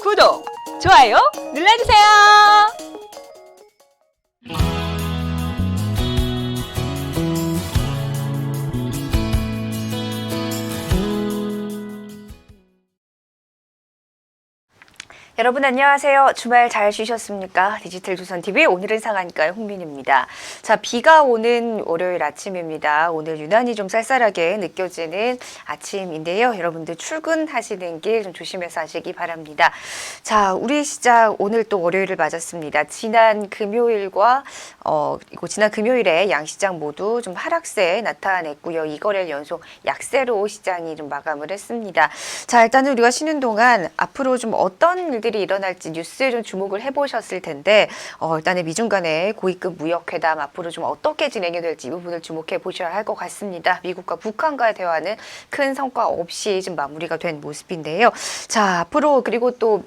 구독, 좋아요 눌러주세요. 여러분 안녕하세요. 주말 잘 쉬셨습니까? 디지털조선TV 오늘은 상한가의 홍민입니다. 자, 비가 오는 월요일 아침입니다. 오늘 유난히 좀 쌀쌀하게 느껴지는 아침인데요. 여러분들 출근하시는 길 좀 조심해서 하시기 바랍니다. 자, 우리 시장 오늘 또 월요일을 맞았습니다. 지난 금요일과 그리고 지난 금요일에 양시장 모두 좀 하락세 나타냈고요. 이거래일 연속 약세로 시장이 좀 마감을 했습니다. 자, 일단은 우리가 쉬는 동안 앞으로 좀 어떤 일들이 일어날지 뉴스에 좀 주목을 해보셨을 텐데 일단은 미중 간의 고위급 무역회담 앞으로 좀 어떻게 진행이 될지 이 부분을 주목해 보셔야 할 것 같습니다. 미국과 북한과의 대화는 큰 성과 없이 좀 마무리가 된 모습인데요. 자, 앞으로 그리고 또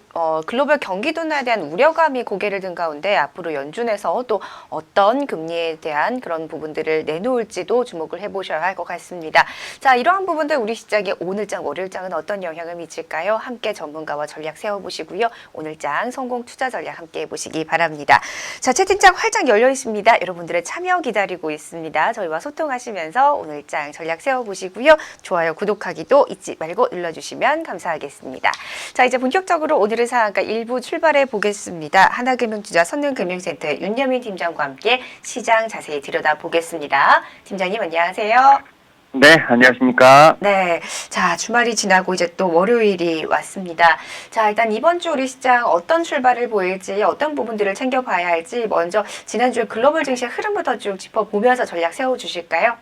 글로벌 경기 둔화에 대한 우려감이 고개를 든 가운데 앞으로 연준에서 또 어떤 금리에 대한 그런 부분들을 내놓을지도 주목을 해보셔야 할 것 같습니다. 자, 이러한 부분들 우리 시장에 오늘장 월요일장은 어떤 영향을 미칠까요? 함께 전문가와 전략 세워보시고요. 오늘장 성공 투자 전략 함께 해보시기 바랍니다. 자, 채팅창 활짝 열려 있습니다. 여러분들의 참여 기다리고 있습니다. 저희와 소통하시면서 오늘장 전략 세워보시고요. 좋아요, 구독하기도 잊지 말고 눌러주시면 감사하겠습니다. 자, 이제 본격적으로 오늘의 상한가 1부 출발해 보겠습니다. 하나금융투자 선능금융센터의 윤여민 팀장과 함께 시장 자세히 들여다보겠습니다. 팀장님 안녕하세요. 네, 안녕하십니까. 네. 자, 주말이 지나고 이제 또 월요일이 왔습니다. 자, 일단 이번 주 우리 시장 어떤 출발을 보일지, 어떤 부분들을 챙겨봐야 할지, 먼저 지난주에 글로벌 증시 흐름부터 쭉 짚어보면서 전략 세워주실까요?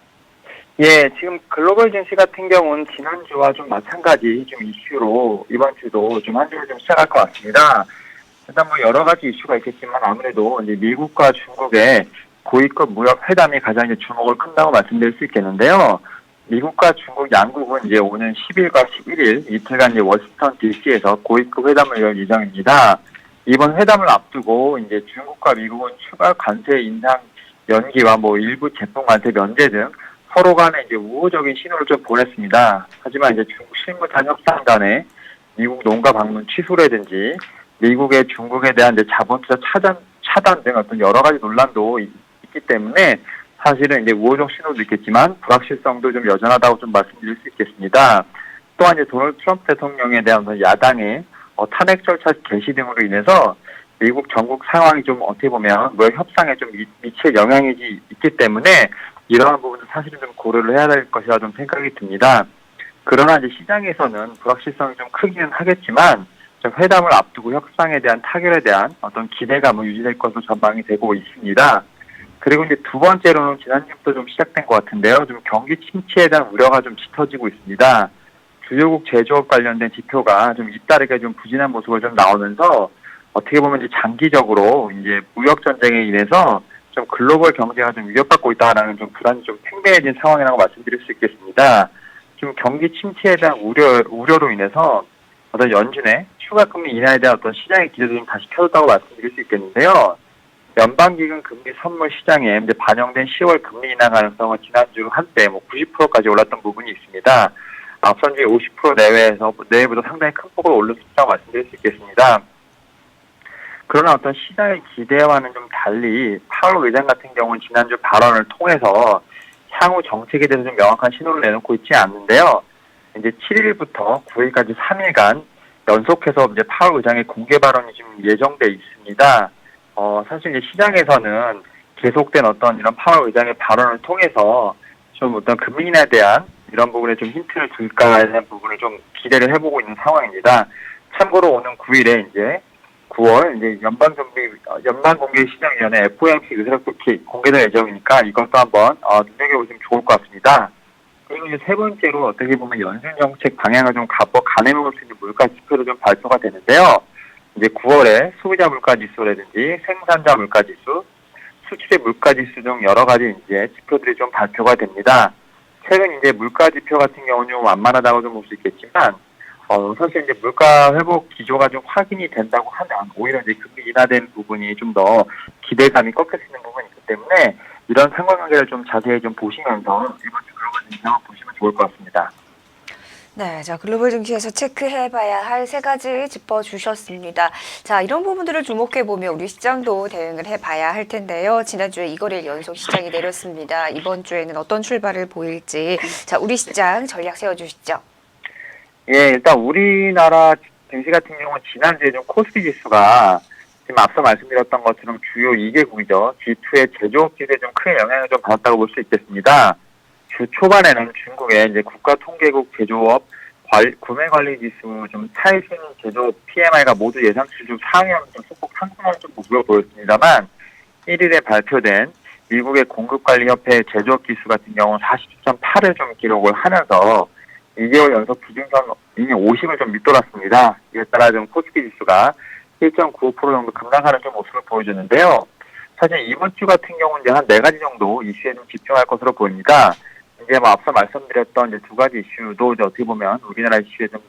예, 지금 글로벌 증시 같은 경우는 지난주와 좀 마찬가지 좀 이슈로 이번 주도 좀 한 주를 좀 시작할 것 같습니다. 일단 뭐 여러 가지 이슈가 있겠지만 아무래도 이제 미국과 중국의 고위급 무역 회담이 가장 이제 주목을 끈다고 말씀드릴 수 있겠는데요. 미국과 중국 양국은 이제 오는 10일과 11일 이틀간 이제 워싱턴 DC에서 고위급 회담을 열 예정입니다. 이번 회담을 앞두고 이제 중국과 미국은 추가 관세 인상 연기와 뭐 일부 제품 관세 면제 등 서로 간에 이제 우호적인 신호를 좀 보냈습니다. 하지만 이제 중국 실무단 협상단에 미국 농가 방문 취소라든지 미국의 중국에 대한 이제 자본 투자 차단 등 어떤 여러 가지 논란도 있기 때문에 사실은 이제 우호적 신호도 있겠지만 불확실성도 좀 여전하다고 좀 말씀드릴 수 있겠습니다. 또한 이제 도널드 트럼프 대통령에 대한 야당의 탄핵 절차 개시 등으로 인해서 미국 전국 상황이 좀 어떻게 보면 무역 협상에 좀 미칠 영향이 있기 때문에 이러한 부분은 사실은 좀 고려를 해야 될 것이라 좀 생각이 듭니다. 그러나 이제 시장에서는 불확실성이 좀 크기는 하겠지만 좀 회담을 앞두고 협상에 대한 타결에 대한 어떤 기대감은 유지될 것으로 전망이 되고 있습니다. 그리고 이제 두 번째로는 지난주부터 좀 시작된 것 같은데요. 좀 경기 침체에 대한 우려가 좀 짙어지고 있습니다. 주요국 제조업 관련된 지표가 좀 잇따르게 좀 부진한 모습을 좀 나오면서 어떻게 보면 이제 장기적으로 이제 무역 전쟁에 인해서 좀 글로벌 경제가 좀 위협받고 있다라는 좀 불안이 좀 팽배해진 상황이라고 말씀드릴 수 있겠습니다. 좀 경기 침체에 대한 우려로 인해서 어떤 연준의 추가 금리 인하에 대한 어떤 시장의 기대도 좀 다시 켜졌다고 말씀드릴 수 있겠는데요. 연방기금 금리 선물 시장에 이제 반영된 10월 금리 인하 가능성은 지난주 한때 뭐 90%까지 올랐던 부분이 있습니다. 앞선 주에 50% 내외보다 상당히 큰 폭으로 올랐다고 말씀드릴 수 있겠습니다. 그러나 어떤 시장의 기대와는 좀 달리 파월 의장 같은 경우는 지난주 발언을 통해서 향후 정책에 대해서 좀 명확한 신호를 내놓고 있지 않는데요. 이제 7일부터 9일까지 3일간 연속해서 이제 파월 의장의 공개 발언이 지금 예정돼 있습니다. 사실 이제 시장에서는 계속된 어떤 이런 파월 의장의 발언을 통해서 좀 어떤 금리 인하에 대한 이런 부분에 좀 힌트를 줄까에 대한 부분을 좀 기대를 해보고 있는 상황입니다. 참고로 오는 9일에 이제 9월 이제 연방공개시장위원회 FOMC 의사결정이 공개될 예정이니까 이것도 한번 눈여겨보시면 좋을 것 같습니다. 그리고 이제 세 번째로 어떻게 보면 연준 정책 방향을 좀 가늠해볼 수 있는 물가 지표도 좀 발표가 되는데요. 이제 9월에 소비자 물가 지수라든지 생산자 물가 지수, 수출의 물가 지수 등 여러 가지 이제 지표들이 좀 발표가 됩니다. 최근 이제 물가 지표 같은 경우는 좀 완만하다고 좀 볼 수 있겠지만, 사실 이제 물가 회복 기조가 좀 확인이 된다고 하면 오히려 이제 금리 인하된 부분이 좀 더 기대감이 꺾일 수 있는 부분이 있기 때문에 이런 상관관계를 좀 자세히 좀 보시면서 이번 주 글로벌 인상을 보시면 좋을 것 같습니다. 네, 자, 글로벌 증시에서 체크해봐야 할 세 가지 짚어주셨습니다. 자, 이런 부분들을 주목해보면 우리 시장도 대응을 해봐야 할 텐데요. 지난주에 이거래일 연속 시장이 내렸습니다. 이번 주에는 어떤 출발을 보일지. 자, 우리 시장 전략 세워주시죠. 예, 일단 우리나라 증시 같은 경우는 지난주에 좀 코스피 지수가 지금 앞서 말씀드렸던 것처럼 주요 2개국이죠. G2의 제조업 지수에 좀 큰 영향을 좀 받았다고 볼 수 있겠습니다. 주 초반에는 중국의 이제 국가통계국 제조업 구매관리 지수 좀 차이신 제조업 PMI가 모두 예상치 좀 상회하면 좀 소폭 상승할 좀 모습을 보였습니다만 1일에 발표된 미국의 공급관리협회 제조업 지수 같은 경우는 40.8을 좀 기록을 하면서 2개월 연속 기준선 이미 50을 좀 밑돌았습니다. 이에 따라 좀 코스피 지수가 1.95% 정도 급락하는 좀 모습을 보여주는데요. 사실 이번 주 같은 경우는 이제 한 4가지 정도 이슈에 좀 집중할 것으로 보입니다. 이제 뭐 앞서 말씀드렸던 이제 2가지 이슈도 이제 어떻게 보면 우리나라 이슈에 좀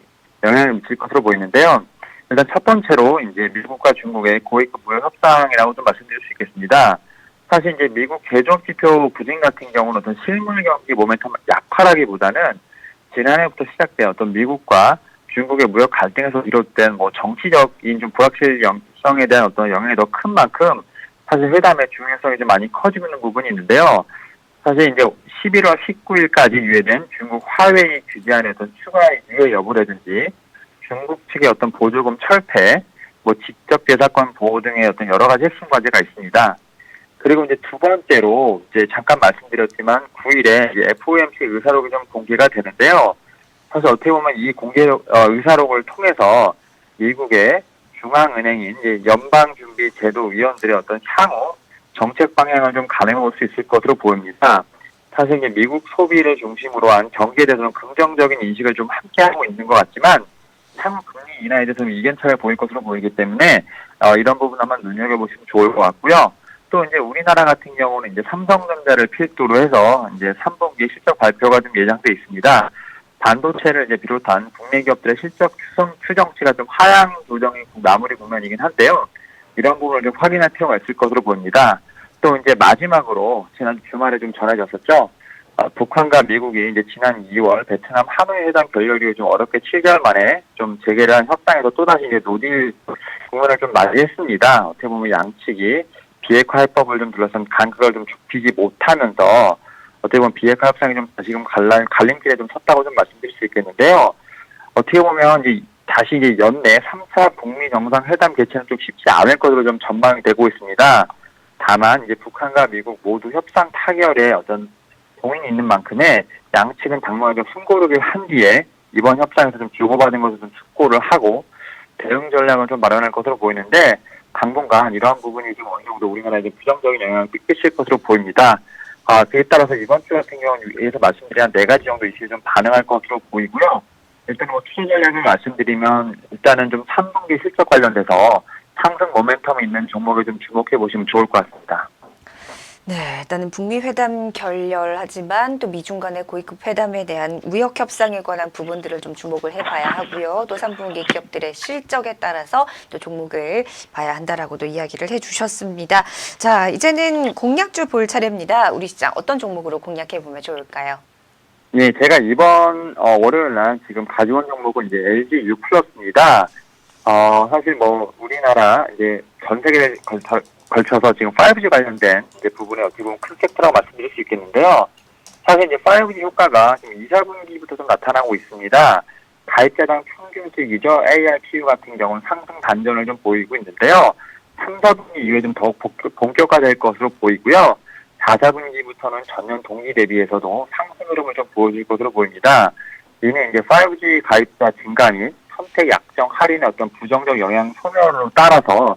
영향을 미칠 것으로 보이는데요. 일단 첫 번째로 이제 미국과 중국의 고위급 무역 협상이라고 좀 말씀드릴 수 있겠습니다. 사실 이제 미국 제조업 지표 부진 같은 경우는 어떤 실물 경기 모멘텀 약화라기보다는 지난해부터 시작된 어떤 미국과 중국의 무역 갈등에서 비롯된 뭐 정치적인 좀 불확실성에 대한 어떤 영향이 더 큰 만큼 사실 회담의 중요성이 좀 많이 커지고 있는 부분이 있는데요. 사실 이제 11월 19일까지 유예된 중국 화웨이 규제안의 어떤 추가 유예 여부라든지 중국 측의 어떤 보조금 철폐, 뭐 직접 제사권 보호 등의 어떤 여러 가지 핵심 과제가 있습니다. 그리고 이제 두 번째로 이제 잠깐 말씀드렸지만 9일에 FOMC 의사록이 좀 공개가 되는데요. 사실 어떻게 보면 이 의사록을 통해서 미국의 중앙은행인 연방준비제도위원들의 어떤 향후 정책 방향을 좀 가늠해 볼 수 있을 것으로 보입니다. 사실 이제 미국 소비를 중심으로 한 경기에 대해서는 긍정적인 인식을 좀 함께 하고 있는 것 같지만 향후 금리 인하에 대해서는 이견차를 보일 것으로 보이기 때문에 이런 부분 한번 눈여겨보시면 좋을 것 같고요. 또 이제 우리나라 같은 경우는 이제 삼성전자를 필두로 해서 이제 3분기 실적 발표가 좀 예정돼 있습니다. 반도체를 이제 비롯한 국내 기업들의 실적 추정치가 좀 하향 조정이 마무리 국면이긴 한데요. 이런 부분을 좀 확인할 필요가 있을 것으로 보입니다. 또 이제 마지막으로 지난 주말에 좀 전해졌었죠. 북한과 미국이 이제 지난 2월 베트남 하노이 회담 결렬 이후 좀 어렵게 7개월 만에 좀 재개를 한 협상에서 또다시 이제 노딜 국면을 좀 맞이했습니다. 어떻게 보면 양측이 비핵화 해법을 좀 둘러싼 간극을 좀 좁히지 못하면서 어떻게 보면 비핵화 협상이 좀 다시금 갈림길에 좀 섰다고 좀 말씀드릴 수 있겠는데요. 어떻게 보면 이제 다시 이제 연내 3차 북미 정상회담 개최는 좀 쉽지 않을 것으로 좀 전망이 되고 있습니다. 다만 이제 북한과 미국 모두 협상 타결에 어떤 동의이 있는 만큼의 양측은 당분간 좀 숨고르기를 한 뒤에 이번 협상에서 좀 주고받은 것을 좀 숙고를 하고 대응 전략을 좀 마련할 것으로 보이는데 당분간 이러한 부분이 좀 어느 정도 우리나라에 부정적인 영향을 끼칠 것으로 보입니다. 그에 따라서 이번 주 같은 경우는 위에서 말씀드린 한 4가지 정도 이슈에 좀 반응할 것으로 보이고요. 일단 뭐 투자 전략을 말씀드리면 일단은 좀 3분기 실적 관련돼서 상승 모멘텀이 있는 종목을 좀 주목해 보시면 좋을 것 같습니다. 네, 일단은 북미 회담 결렬하지만 또 미중 간의 고위급 회담에 대한 무역 협상에 관한 부분들을 좀 주목을 해봐야 하고요. 또 3분기 기업들의 실적에 따라서 또 종목을 봐야 한다라고도 이야기를 해주셨습니다. 자, 이제는 공략주 볼 차례입니다. 우리 시장 어떤 종목으로 공략해 보면 좋을까요? 예, 제가 이번 월요일 날 지금 가져온 종목은 이제 LG U+입니다. 사실 뭐 우리나라 이제 전 세계에 걸쳐서 지금 5G 관련된 이제 부분에 어떻게 보면 큰 섹터라고 말씀드릴 수 있겠는데요. 사실 이제 5G 효과가 지금 2, 4분기부터 좀 나타나고 있습니다. 가입자당 평균 수익이죠. ARPU 같은 경우는 상승 반전을 좀 보이고 있는데요. 3, 4분기 이후에 좀 더욱 본격화될 것으로 보이고요. 4, 4분기부터는 전년 동기 대비해서도 상승 흐름을 좀 보여줄 것으로 보입니다. 이는 이제 5G 가입자 증가 및 선택 약정 할인의 어떤 부정적 영향 소멸로 따라서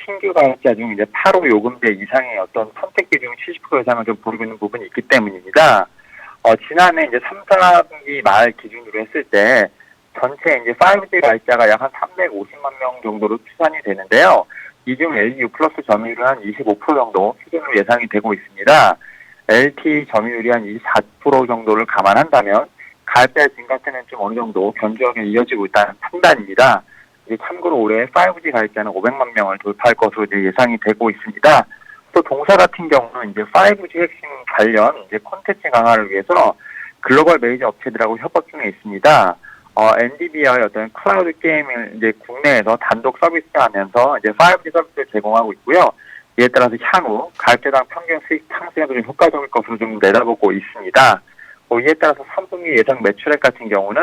신규 가입자 중 이제 8호 요금제 이상의 어떤 선택 비중 70% 이상을 좀 보이고 있는 부분이 있기 때문입니다. 지난해 이제 3, 4분기 말 기준으로 했을 때 전체 이제 5G 가입자가 약 한 350만 명 정도로 추산이 되는데요. 이 중 LG U+ 점유율은 한 25% 정도 수준으로 예상이 되고 있습니다. LT 점유율이 한 24% 정도를 감안한다면 가입자 증가세는 좀 어느 정도 견조하게 이어지고 있다는 판단입니다. 참고로 올해 5G 가입자는 500만 명을 돌파할 것으로 이제 예상이 되고 있습니다. 또 동사 같은 경우는 이제 5G 핵심 관련 이제 콘텐츠 강화를 위해서 글로벌 메이저 업체들하고 협업 중에 있습니다. 엔비디아의 어떤 클라우드 게임을 이제 국내에서 단독 서비스하면서 이제 5G 서비스를 제공하고 있고요. 이에 따라서 향후 가입자당 평균 수익 상승에도 좀 효과적일 것으로 좀 내다보고 있습니다. 이에 따라서 3분기 예상 매출액 같은 경우는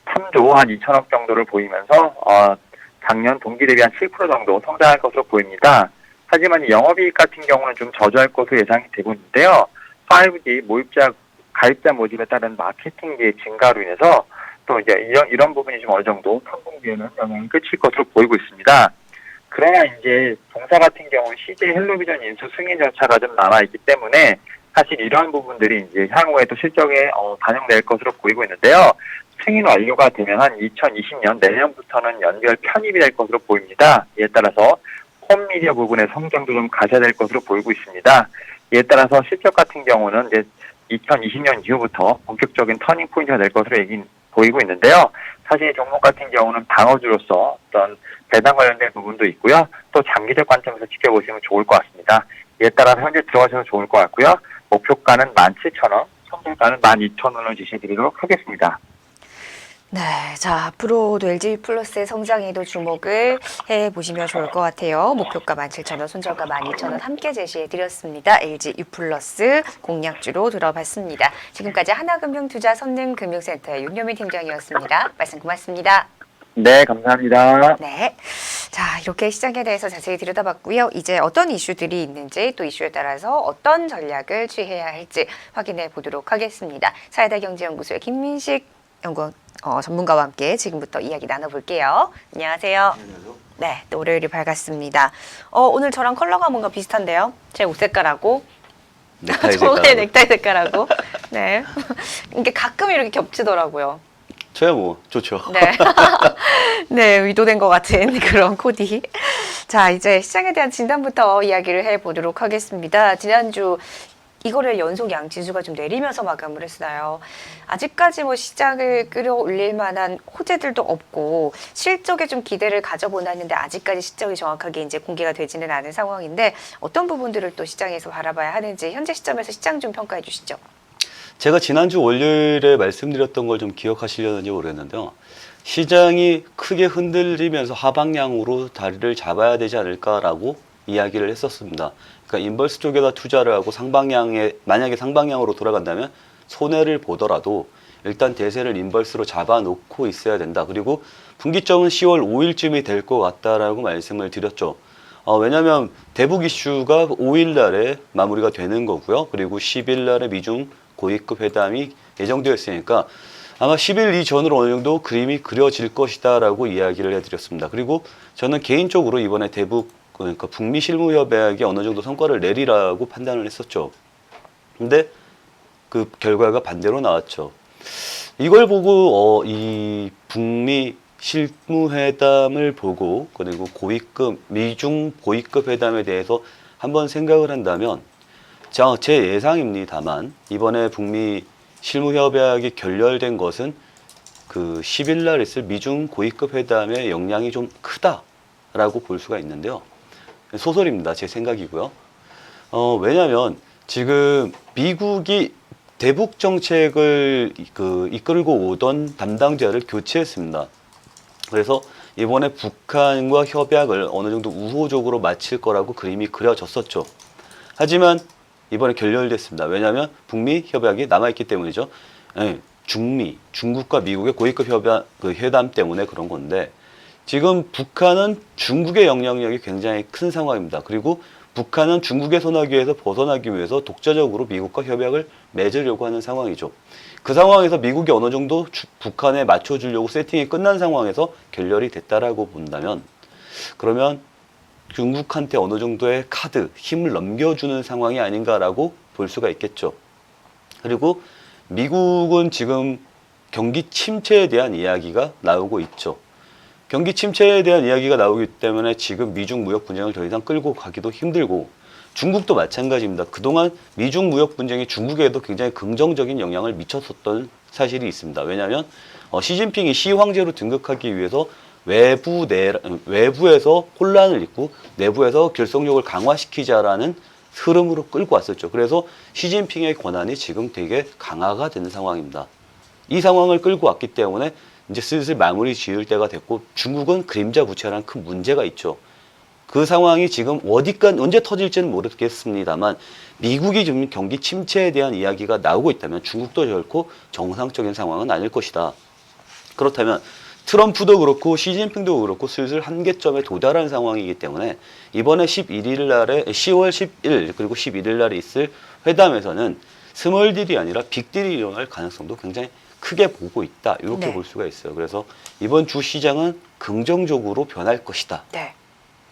3조 한 2천억 정도를 보이면서 작년 동기 대비 한 7% 정도 성장할 것으로 보입니다. 하지만 이 영업이익 같은 경우는 좀 저조할 것으로 예상이 되고 있는데요. 5G 가입자 모집에 따른 마케팅비의 증가로 인해서 또 이제 이런 부분이 좀 어느 정도 3분기에는 영향이 끝일 것으로 보이고 있습니다. 그러나 이제 동사 같은 경우는 CJ 헬로비전 인수 승인 절차가 좀 남아있기 때문에 사실 이러한 부분들이 이제 향후에도 실적에 반영될 것으로 보이고 있는데요. 승인 완료가 되면 한 2020년 내년부터는 연결 편입이 될 것으로 보입니다. 이에 따라서 홈미디어 부분의 성장도 좀 가셔야될 것으로 보이고 있습니다. 이에 따라서 실적 같은 경우는 이제 2020년 이후부터 본격적인 터닝 포인트가 될 것으로 보이고 있는데요. 사실 이 종목 같은 경우는 방어주로서 어떤 배당 관련된 부분도 있고요. 또 장기적 관점에서 지켜보시면 좋을 것 같습니다. 이에 따라서 현재 들어가셔도 좋을 것 같고요. 목표가는 17,000원, 선별가는 12,000원을 제시해드리도록 하겠습니다. 네, 자 앞으로도 LG 플러스의 성장에도 주목을 해보시면 좋을 것 같아요. 목표가 17,000원, 손절가 12,000원 함께 제시해드렸습니다. LG U 플러스 공략주로 들어봤습니다. 지금까지 하나금융투자 선능금융센터의 윤여민 팀장이었습니다. 말씀 고맙습니다. 네, 감사합니다. 네, 자 이렇게 시장에 대해서 자세히 들여다봤고요. 이제 어떤 이슈들이 있는지 또 이슈에 따라서 어떤 전략을 취해야 할지 확인해 보도록 하겠습니다. 사이다경제연구소의 김민식 전문가와 함께 지금부터 이야기 나눠볼게요. 안녕하세요. 네, 또 월요일이 밝았습니다. 오늘 저랑 컬러가 뭔가 비슷한데요? 제 옷 색깔하고 넥타이 저의 색깔. 넥타이 색깔하고 네, 이게 가끔 이렇게 겹치더라고요. 저야 뭐 좋죠. 네. 네, 의도된 것 같은 그런 코디. 자, 이제 시장에 대한 진단부터 이야기를 해보도록 하겠습니다. 지난주 이거를 연속 양지수가 좀 내리면서 마감을 했어요. 아직까지 뭐 시장을 끌어올릴 만한 호재들도 없고 실적에 좀 기대를 가져보나 했는데 아직까지 실적이 정확하게 이제 공개가 되지는 않은 상황인데 어떤 부분들을 또 시장에서 바라봐야 하는지 현재 시점에서 시장 좀 평가해 주시죠. 제가 지난주 월요일에 말씀드렸던 걸 좀 기억하시려는지 모르겠는데요. 시장이 크게 흔들리면서 하방향으로 다리를 잡아야 되지 않을까라고 이야기를 했었습니다. 그러니까 인버스 쪽에다 투자를 하고 만약에 상방향으로 돌아간다면 손해를 보더라도 일단 대세를 인버스로 잡아놓고 있어야 된다. 그리고 분기점은 10월 5일쯤이 될 것 같다라고 말씀을 드렸죠. 왜냐하면 대북 이슈가 5일 날에 마무리가 되는 거고요. 그리고 10일 날에 미중 고위급 회담이 예정되어 있으니까 아마 10일 이전으로 어느 정도 그림이 그려질 것이다라고 이야기를 해드렸습니다. 그리고 저는 개인적으로 이번에 그러니까 북미 실무협약이 어느 정도 성과를 내리라고 판단을 했었죠. 근데 그 결과가 반대로 나왔죠. 이걸 보고 이 북미 실무회담을 보고 그리고 미중 고위급 회담에 대해서 한번 생각을 한다면 제 예상입니다만 이번에 북미 실무협약이 결렬된 것은 그 10일 날 있을 미중 고위급 회담의 영향이 좀 크다라고 볼 수가 있는데요. 소설입니다. 제 생각이고요. 왜냐하면 지금 미국이 대북 정책을 이끌고 오던 담당자를 교체했습니다. 그래서 이번에 북한과 협약을 어느 정도 우호적으로 마칠 거라고 그림이 그려졌었죠. 하지만 이번에 결렬됐습니다. 왜냐하면 북미 협약이 남아있기 때문이죠. 네, 중국과 미국의 고위급 회담 때문에 그런 건데 지금 북한은 중국의 영향력이 굉장히 큰 상황입니다. 그리고 북한은 중국의 손아귀에서 벗어나기 위해서 독자적으로 미국과 협약을 맺으려고 하는 상황이죠. 그 상황에서 미국이 어느 정도 북한에 맞춰주려고 세팅이 끝난 상황에서 결렬이 됐다라고 본다면 그러면 중국한테 어느 정도의 힘을 넘겨주는 상황이 아닌가라고 볼 수가 있겠죠. 그리고 미국은 지금 경기 침체에 대한 이야기가 나오고 있죠. 경기 침체에 대한 이야기가 나오기 때문에 지금 미중 무역 분쟁을 더 이상 끌고 가기도 힘들고 중국도 마찬가지입니다. 그동안 미중 무역 분쟁이 중국에도 굉장히 긍정적인 영향을 미쳤었던 사실이 있습니다. 왜냐하면 시진핑이 시황제로 등극하기 위해서 외부에서 혼란을 빚고 내부에서 결속력을 강화시키자라는 흐름으로 끌고 왔었죠. 그래서 시진핑의 권한이 지금 되게 강화가 되는 상황입니다. 이 상황을 끌고 왔기 때문에 이제 슬슬 마무리 지을 때가 됐고, 중국은 그림자 부채라는 큰 문제가 있죠. 그 상황이 지금 어디까지 언제 터질지는 모르겠습니다만, 미국이 좀 경기 침체에 대한 이야기가 나오고 있다면 중국도 결코 정상적인 상황은 아닐 것이다. 그렇다면 트럼프도 그렇고 시진핑도 그렇고 슬슬 한계점에 도달한 상황이기 때문에 이번에 11일 날에 10월 10일 그리고 11일 날에 있을 회담에서는 스몰 딜이 아니라 빅 딜이 일어날 가능성도 굉장히 크게 보고 있다. 이렇게 네. 볼 수가 있어요. 그래서 이번 주 시장은 긍정적으로 변할 것이다. 네.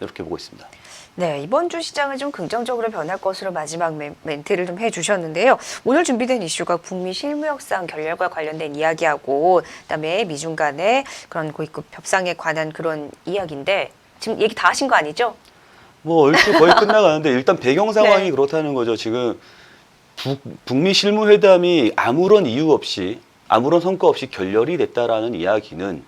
이렇게 보고 있습니다. 네, 이번 주 시장은 좀 긍정적으로 변할 것으로 마지막 멘트를 좀 해주셨는데요. 오늘 준비된 이슈가 북미 실무 협상 결렬과 관련된 이야기하고, 그다음에 미중 간의 그런 고위급 협상에 관한 그런 이야기인데, 지금 얘기 다 하신 거 아니죠? 뭐 얼추 거의 끝나가는데 일단 배경 상황이 네. 그렇다는 거죠. 지금 북미 실무회담이 아무런 이유 없이 아무런 성과 없이 결렬이 됐다라는 이야기는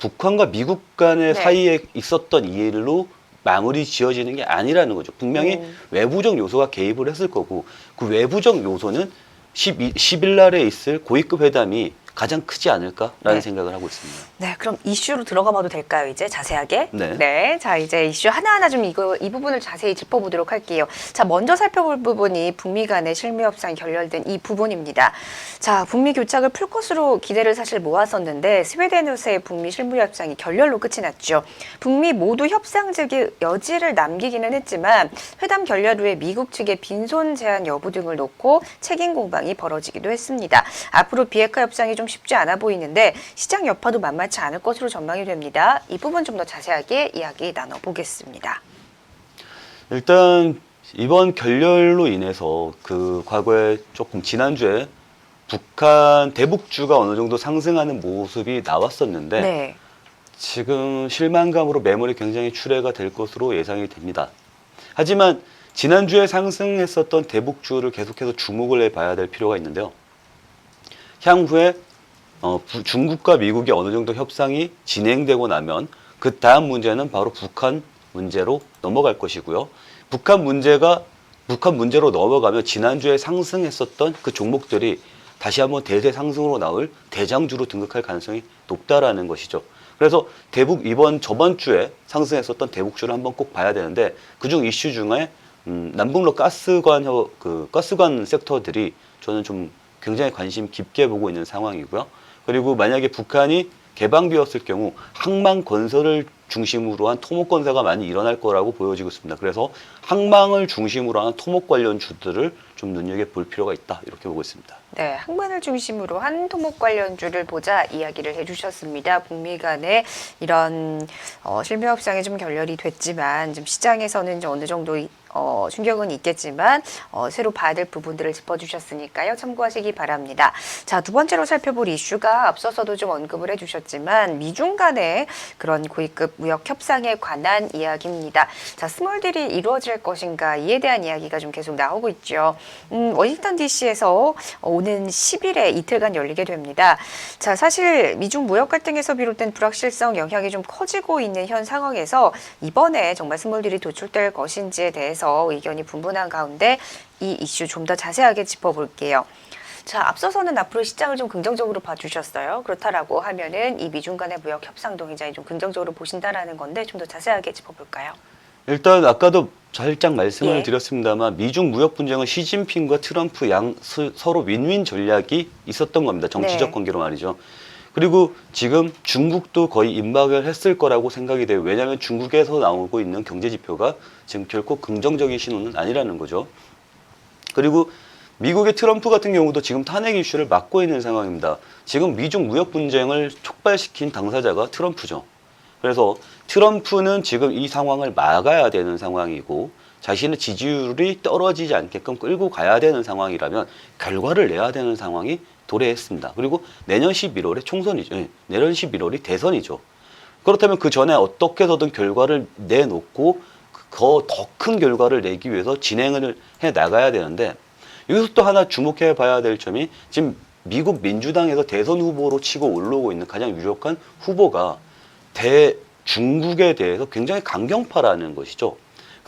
북한과 미국 간의 네. 사이에 있었던 이해로 마무리 지어지는 게 아니라는 거죠. 분명히 외부적 요소가 개입을 했을 거고, 그 외부적 요소는 10일 날에 있을 고위급 회담이 가장 크지 않을까라는 네. 생각을 하고 있습니다. 네, 그럼 이슈로 들어가 봐도 될까요, 이제 자세하게? 네. 자, 이제 이슈 하나하나 좀 이 부분을 자세히 짚어보도록 할게요. 자, 먼저 살펴볼 부분이 북미 간의 실무 협상이 결렬된 이 부분입니다. 자, 북미 교착을 풀 것으로 기대를 사실 모았었는데 스웨덴으로서의 북미 실무 협상이 결렬로 끝이 났죠. 북미 모두 협상직의 여지를 남기기는 했지만 회담 결렬 후에 미국 측의 빈손 제한 여부 등을 놓고 책임 공방이 벌어지기도 했습니다. 앞으로 비핵화 협상이 좀 쉽지 않아 보이는데 시장 여파도 만만치 않을 것으로 전망이 됩니다. 이 부분 좀 더 자세하게 이야기 나눠보겠습니다. 일단 이번 결렬로 인해서 그 과거에 조금 지난주에 북한 대북주가 어느 정도 상승하는 모습이 나왔었는데 네. 지금 실망감으로 매물이 굉장히 출회가 될 것으로 예상이 됩니다. 하지만 지난주에 상승했었던 대북주를 계속해서 주목을 해봐야 될 필요가 있는데요. 향후에 중국과 미국이 어느 정도 협상이 진행되고 나면 그 다음 문제는 바로 북한 문제로 넘어갈 것이고요. 북한 문제로 넘어가면 지난주에 상승했었던 그 종목들이 다시 한번 대세 상승으로 나올 대장주로 등극할 가능성이 높다라는 것이죠. 그래서 저번 주에 상승했었던 대북주를 한번 꼭 봐야 되는데, 그중 이슈 중에 남북로 가스관 섹터들이 저는 좀 굉장히 관심 깊게 보고 있는 상황이고요. 그리고 만약에 북한이 개방되었을 경우 항만 건설을 중심으로 한 토목 건설가 많이 일어날 거라고 보여지고 있습니다. 그래서 항만을 중심으로 한 토목 관련 주들을 좀 눈여겨볼 필요가 있다, 이렇게 보고 있습니다. 네, 항만을 중심으로 한 토목 관련주를 보자 이야기를 해주셨습니다. 북미 간의 이런 실무 협상이 좀 결렬이 됐지만 좀 시장에서는 좀 어느 정도 충격은 있겠지만 새로 봐야 될 부분들을 짚어주셨으니까요. 참고하시기 바랍니다. 자, 두 번째로 살펴볼 이슈가 앞서서도 좀 언급을 해주셨지만 미중 간의 그런 고위급 무역 협상에 관한 이야기입니다. 자, 스몰 딜이 이루어질 것인가 이에 대한 이야기가 좀 계속 나오고 있죠. 워싱턴 DC에서 오는 10일에 이틀간 열리게 됩니다. 자, 사실 미중 무역 갈등에서 비롯된 불확실성 영향이 좀 커지고 있는 현 상황에서 이번에 정말 스몰 딜이 도출될 것인지에 대해서 의견이 분분한 가운데 이 이슈 좀 더 자세하게 짚어볼게요. 자, 앞서서는 앞으로 시장을 좀 긍정적으로 봐주셨어요. 그렇다라고 하면은 이 미중 간의 무역 협상도 굉장히 좀 긍정적으로 보신다라는 건데 좀 더 자세하게 짚어볼까요? 일단 아까도 살짝 말씀을 예. 드렸습니다만 미중 무역 분쟁은 시진핑과 트럼프 서로 윈윈 전략이 있었던 겁니다. 정치적 네. 관계로 말이죠. 그리고 지금 중국도 거의 임박을 했을 거라고 생각이 돼요. 왜냐하면 중국에서 나오고 있는 경제 지표가 지금 결코 긍정적인 신호는 아니라는 거죠. 그리고 미국의 트럼프 같은 경우도 지금 탄핵 이슈를 맡고 있는 상황입니다. 지금 미중 무역 분쟁을 촉발시킨 당사자가 트럼프죠. 그래서 트럼프는 지금 이 상황을 막아야 되는 상황이고 자신의 지지율이 떨어지지 않게끔 끌고 가야 되는 상황이라면 결과를 내야 되는 상황이 도래했습니다. 그리고 내년 11월에 총선이죠. 내년 11월이 대선이죠. 그렇다면 그 전에 어떻게 해서든 결과를 내놓고 더 큰 결과를 내기 위해서 진행을 해 나가야 되는데, 여기서 또 하나 주목해 봐야 될 점이 지금 미국 민주당에서 대선 후보로 치고 올라오고 있는 가장 유력한 후보가 중국에 대해서 굉장히 강경파라는 것이죠.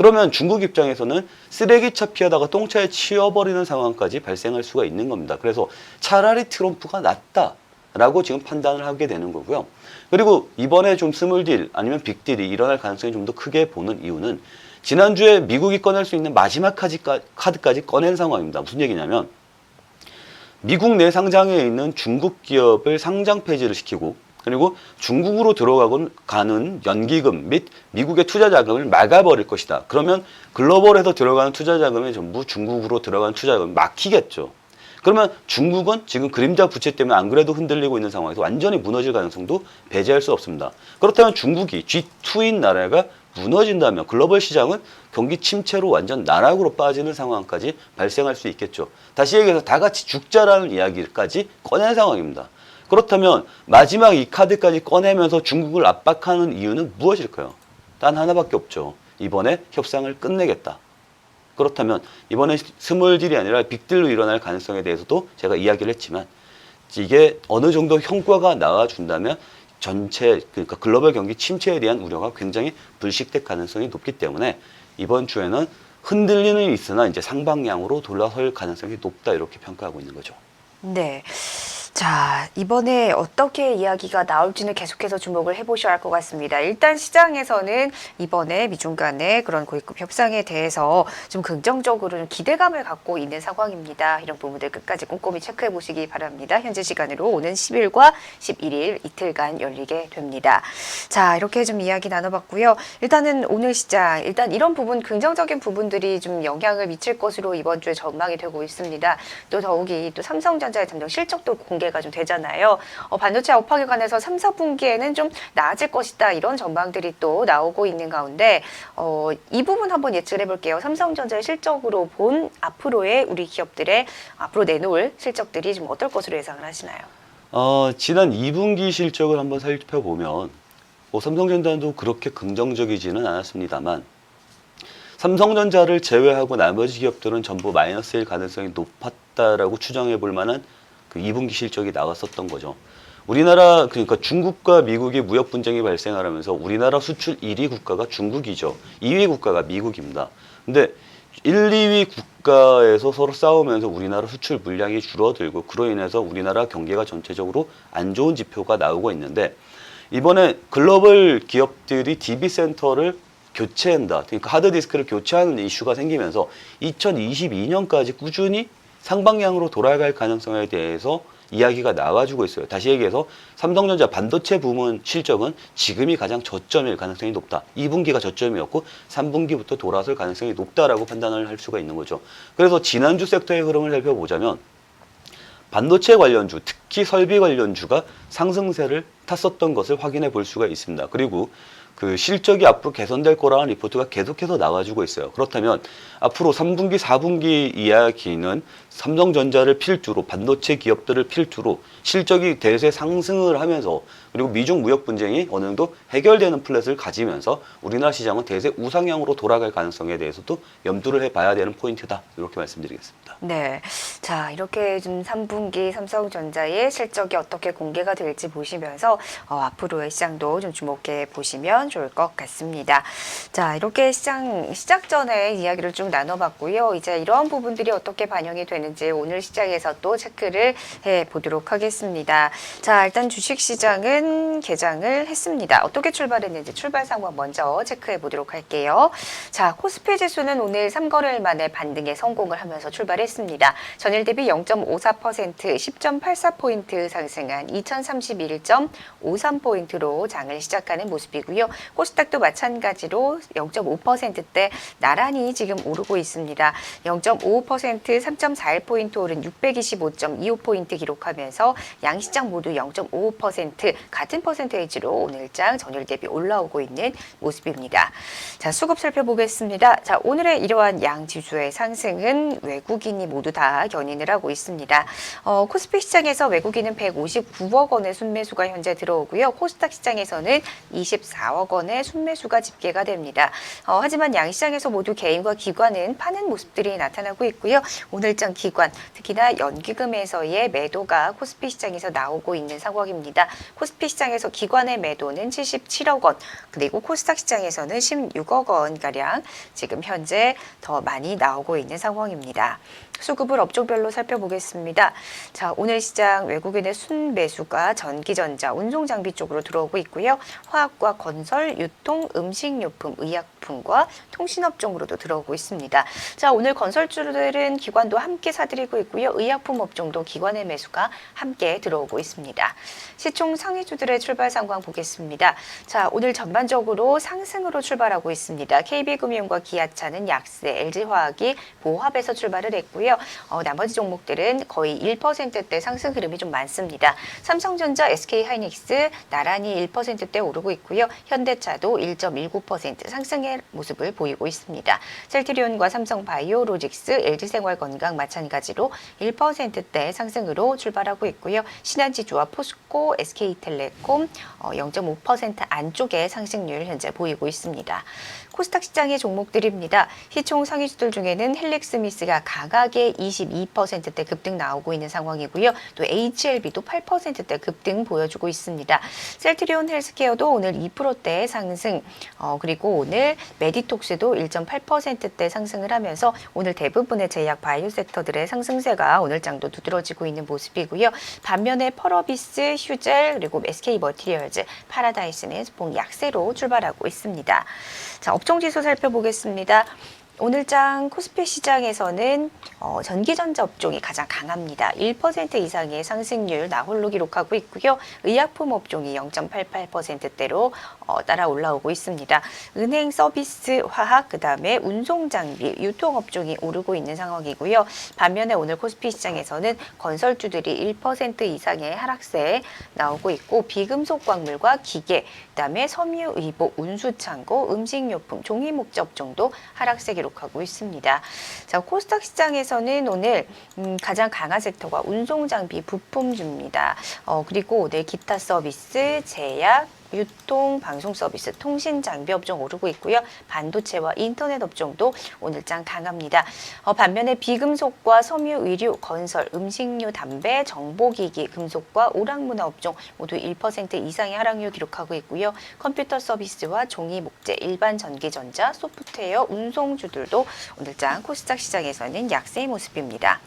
그러면 중국 입장에서는 쓰레기차 피하다가 똥차에 치여버리는 상황까지 발생할 수가 있는 겁니다. 그래서 차라리 트럼프가 낫다라고 지금 판단을 하게 되는 거고요. 그리고 이번에 좀 스몰딜 아니면 빅딜이 일어날 가능성이 좀 더 크게 보는 이유는 지난주에 미국이 꺼낼 수 있는 마지막 카드까지 꺼낸 상황입니다. 무슨 얘기냐면 미국 내 상장에 있는 중국 기업을 상장 폐지를 시키고 그리고 중국으로 들어가는 연기금 및 미국의 투자 자금을 막아버릴 것이다. 그러면 글로벌에서 들어가는 투자 자금이 전부 중국으로 들어가는 투자 자금이 막히겠죠. 그러면 중국은 지금 그림자 부채 때문에 안 그래도 흔들리고 있는 상황에서 완전히 무너질 가능성도 배제할 수 없습니다. 그렇다면 중국이 G2인 나라가 무너진다면 글로벌 시장은 경기 침체로 완전 나락으로 빠지는 상황까지 발생할 수 있겠죠. 다시 얘기해서 다 같이 죽자라는 이야기까지 꺼낸 상황입니다. 그렇다면 마지막 이 카드까지 꺼내면서 중국을 압박하는 이유는 무엇일까요? 단 하나밖에 없죠. 이번에 협상을 끝내겠다. 그렇다면 이번에 스몰딜이 아니라 빅딜로 일어날 가능성에 대해서도 제가 이야기를 했지만 이게 어느 정도 성과가 나와준다면 전체 그러니까 글로벌 경기 침체에 대한 우려가 굉장히 불식될 가능성이 높기 때문에 이번 주에는 흔들리는 있으나 이제 상방향으로 돌아설 가능성이 높다 이렇게 평가하고 있는 거죠. 네. 자, 이번에 어떻게 이야기가 나올지는 계속해서 주목을 해보셔야 할 것 같습니다. 일단 시장에서는 이번에 미중 간의 그런 고위급 협상에 대해서 좀 긍정적으로 좀 기대감을 갖고 있는 상황입니다. 이런 부분들 끝까지 꼼꼼히 체크해 보시기 바랍니다. 현재 시간으로 오는 10일과 11일 이틀간 열리게 됩니다. 자, 이렇게 좀 이야기 나눠봤고요. 일단은 오늘 시장, 일단 이런 부분, 긍정적인 부분들이 좀 영향을 미칠 것으로 이번 주에 전망이 되고 있습니다. 또 더욱이 또 삼성전자의 잠정 실적도 공개가 좀 되잖아요. 반도체 업황에 관해서 3, 4분기에는 좀 나아질 것이다. 이런 전망들이 또 나오고 있는 가운데 이 부분 한번 예측을 해볼게요. 삼성전자의 실적으로 본 앞으로의 우리 기업들의 앞으로 내놓을 실적들이 좀 어떨 것으로 예상을 하시나요? 지난 2분기 실적을 한번 살펴보면 삼성전자도 그렇게 긍정적이지는 않았습니다만 삼성전자를 제외하고 나머지 기업들은 전부 마이너스일 가능성이 높았다라고 추정해 볼 만한 그 2분기 실적이 나왔었던 거죠. 우리나라 그러니까 중국과 미국이 무역 분쟁이 발생하면서 우리나라 수출 1위 국가가 중국이죠. 2위 국가가 미국입니다. 근데 1, 2위 국가에서 서로 싸우면서 우리나라 수출 물량이 줄어들고 그로 인해서 우리나라 경기가 전체적으로 안 좋은 지표가 나오고 있는데 이번에 글로벌 기업들이 DB 센터를 교체한다. 그러니까 하드디스크를 교체하는 이슈가 생기면서 2022년까지 꾸준히 상방향으로 돌아갈 가능성에 대해서 이야기가 나와주고 있어요. 다시 얘기해서 삼성전자 반도체 부문 실적은 지금이 가장 저점일 가능성이 높다. 2분기가 저점이었고 3분기부터 돌아설 가능성이 높다라고 판단을 할 수가 있는 거죠. 그래서 지난주 섹터의 흐름을 살펴보자면 반도체 관련주, 특히 설비 관련주가 상승세를 탔었던 것을 확인해 볼 수가 있습니다. 그리고 그 실적이 앞으로 개선될 거라는 리포트가 계속해서 나와주고 있어요. 그렇다면 앞으로 3분기, 4분기 이야기는 삼성전자를 필두로 반도체 기업들을 필두로 실적이 대세 상승을 하면서 그리고 미중 무역 분쟁이 어느 정도 해결되는 플랫을 가지면서 우리나라 시장은 대세 우상향으로 돌아갈 가능성에 대해서도 염두를 해봐야 되는 포인트다. 이렇게 말씀드리겠습니다. 네. 자, 이렇게 좀 3분기 삼성전자의 실적이 어떻게 공개가 될지 보시면서 앞으로의 시장도 좀 주목해 보시면 좋을 것 같습니다. 자, 이렇게 시작 전에 이야기를 쭉 나눠봤고요. 이제 이러한 부분들이 어떻게 반영이 되는지 오늘 시장에서 또 체크를 해 보도록 하겠습니다. 자, 일단 주식시장은 개장을 했습니다. 어떻게 출발했는지 출발 상황 먼저 체크해 보도록 할게요. 자, 코스피 지수는 오늘 3거래일 만에 반등에 성공을 하면서 출발했습니다. 전일 대비 0.54%, 10.84포인트 상승한 2031.53포인트로 장을 시작하는 모습이고요. 코스닥도 마찬가지로 0.5%대 나란히 지금 오르고 있습니다. 0.55%, 3.41포인트 오른 625.25포인트 기록하면서 양시장 모두 0.55% 같은 퍼센테이지로 오늘장 전일 대비 올라오고 있는 모습입니다. 자, 수급 살펴보겠습니다. 자, 오늘의 이러한 양 지수의 상승은 외국인이 모두 다 견인을 하고 있습니다. 코스피 시장에서 외국인은 159억 원의 순매수가 현재 들어오고요. 코스닥 시장에서는 24억 원의 순매수가 집계가 됩니다. 하지만 양시장에서 모두 개인과 기관은 파는 모습들이 나타나고 있고요. 오늘장 기관, 특히나 연기금에서의 매도가 코스피 시장에서 나오고 있는 상황입니다. 코스피 코스피 시장에서 기관의 매도는 77억 원, 그리고 코스닥 시장에서는 16억 원가량 지금 현재 더 많이 나오고 있는 상황입니다. 수급을 업종별로 살펴보겠습니다. 자, 오늘 시장 외국인의 순매수가 전기전자, 운송장비 쪽으로 들어오고 있고요. 화학과 건설, 유통, 음식료품, 의약품과 통신업종으로도 들어오고 있습니다. 자, 오늘 건설주들은 기관도 함께 사들이고 있고요. 의약품 업종도 기관의 매수가 함께 들어오고 있습니다. 시총 상위주들의 출발 상황 보겠습니다. 자, 오늘 전반적으로 상승으로 출발하고 있습니다. KB금융과 기아차는 약세, LG화학이 보합에서 출발을 했고요. 나머지 종목들은 거의 1%대 상승 흐름이 좀 많습니다. 삼성전자, SK하이닉스 나란히 1%대 오르고 있고요. 현대차도 1.19% 상승의 모습을 보이고 있습니다. 셀트리온과 삼성바이오로직스, LG생활건강 마찬가지로 1%대 상승으로 출발하고 있고요. 신한지주와 포스코, SK텔레콤 0.5% 안쪽의 상승률 현재 보이고 있습니다. 코스닥 시장의 종목들입니다. 시총 상위주들 중에는 헬릭스미스가 각각의 22%대 급등 나오고 있는 상황이고요. 또 HLB도 8%대 급등 보여주고 있습니다. 셀트리온 헬스케어도 오늘 2%대 상승, 그리고 오늘 메디톡스도 1.8%대 상승을 하면서 오늘 대부분의 제약 바이오 섹터들의 상승세가 오늘 장도 두드러지고 있는 모습이고요. 반면에 펄어비스, 휴젤, 그리고 SK머티리얼즈, 파라다이스는 봉 약세로 출발하고 있습니다. 자, 업종지수 살펴보겠습니다. 오늘장 코스피 시장에서는 전기전자 업종이 가장 강합니다. 1% 이상의 상승률 나홀로 기록하고 있고요. 의약품 업종이 0.88%대로 따라 올라오고 있습니다. 은행, 서비스, 화학, 그다음에 운송장비, 유통업종이 오르고 있는 상황이고요. 반면에 오늘 코스피 시장에서는 건설주들이 1% 이상의 하락세 나오고 있고 비금속 광물과 기계, 그다음에 섬유, 의복, 운수창고, 음식료품, 종이목재 업종도 하락세 기록하고 있습니다. 자, 코스닥 시장에서는 오늘 가장 강한 섹터가 운송장비 부품주입니다. 그리고 오늘 기타 서비스, 제약, 유통, 방송 서비스, 통신 장비 업종 오르고 있고요. 반도체와 인터넷 업종도 오늘장 강합니다. 반면에 비금속과 섬유, 의류, 건설, 음식료, 담배, 정보기기, 금속과 오락문화 업종 모두 1% 이상의 하락률 기록하고 있고요. 컴퓨터 서비스와 종이, 목재, 일반 전기전자, 소프트웨어, 운송주들도 오늘장 코스닥 시장에서는 약세의 모습입니다.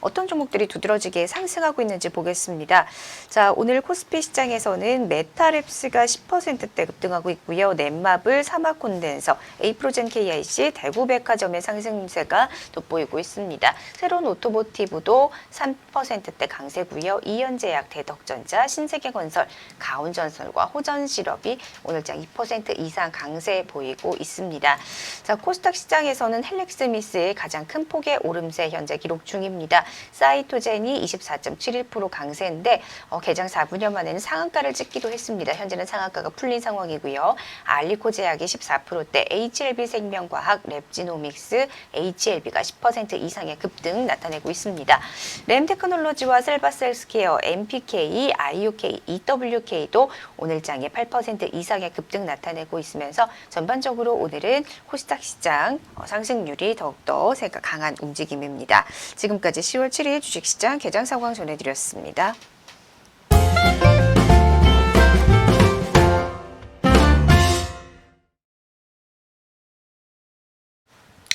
어떤 종목들이 두드러지게 상승하고 있는지 보겠습니다. 자, 오늘 코스피 시장에서는 메타랩스가 10%대 급등하고 있고요. 넷마블, 사마콘덴서, 에이프로젠 KIC, 대구백화점의 상승세가 돋보이고 있습니다. 새로운 오토모티브도 3%대 강세고요. 이현제약, 대덕전자, 신세계건설, 가온전설과 호전실업이 오늘장 2% 이상 강세 보이고 있습니다. 자, 코스닥 시장에서는 헬릭스미스의 가장 큰 폭의 오름세 현재 기록 중입니다. 사이토젠이 24.71% 강세인데 개장 4분여 만에는 상한가를 찍기도 했습니다. 현재는 상한가가 풀린 상황이고요. 알리코제약이 14%대, HLB생명과학, 랩지노믹스, HLB가 10% 이상의 급등 나타내고 있습니다. 램테크놀로지와 셀바셀스케어, MPK, IUK, EWK도 오늘장에 8% 이상의 급등 나타내고 있으면서 전반적으로 오늘은 코스닥 시장 상승률이 더욱더 강한 움직임입니다. 지금까지 10월 7일 주식시장 개장 상황 전해드렸습니다.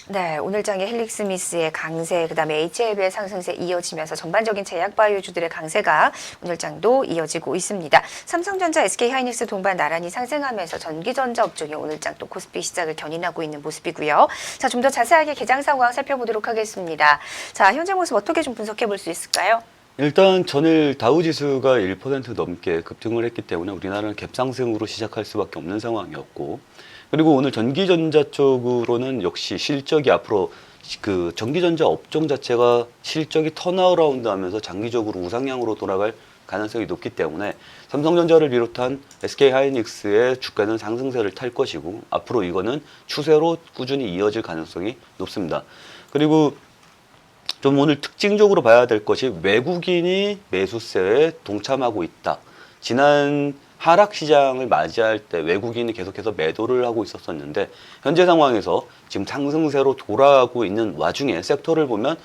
네, 오늘장의 헬릭스미스의 강세, 그다음에 HLB의 상승세 이어지면서 전반적인 제약바이오주들의 강세가 오늘장도 이어지고 있습니다. 삼성전자, SK하이닉스 동반 나란히 상승하면서 전기전자 업종이 오늘장 또 코스피 시작을 견인하고 있는 모습이고요. 자, 좀 더 자세하게 개장 상황 살펴보도록 하겠습니다. 자, 현재 모습 어떻게 좀 분석해 볼 수 있을까요? 일단 전일 다우지수가 1% 넘게 급등을 했기 때문에 우리나라는 갭상승으로 시작할 수밖에 없는 상황이었고, 그리고 오늘 전기전자 쪽으로는 역시 실적이 앞으로 그 전기전자 업종 자체가 실적이 턴어라운드 하면서 장기적으로 우상향으로 돌아갈 가능성이 높기 때문에 삼성전자를 비롯한 SK하이닉스의 주가는 상승세를 탈 것이고 앞으로 이거는 추세로 꾸준히 이어질 가능성이 높습니다. 그리고 좀 오늘 특징적으로 봐야 될 것이 외국인이 매수세에 동참하고 있다. 지난 하락 시장을 맞이할 때 외국인이 계속해서 매도를 하고 있었었는데 현재 상황에서 지금 상승세로 돌아가고 있는 와중에 섹터를 보면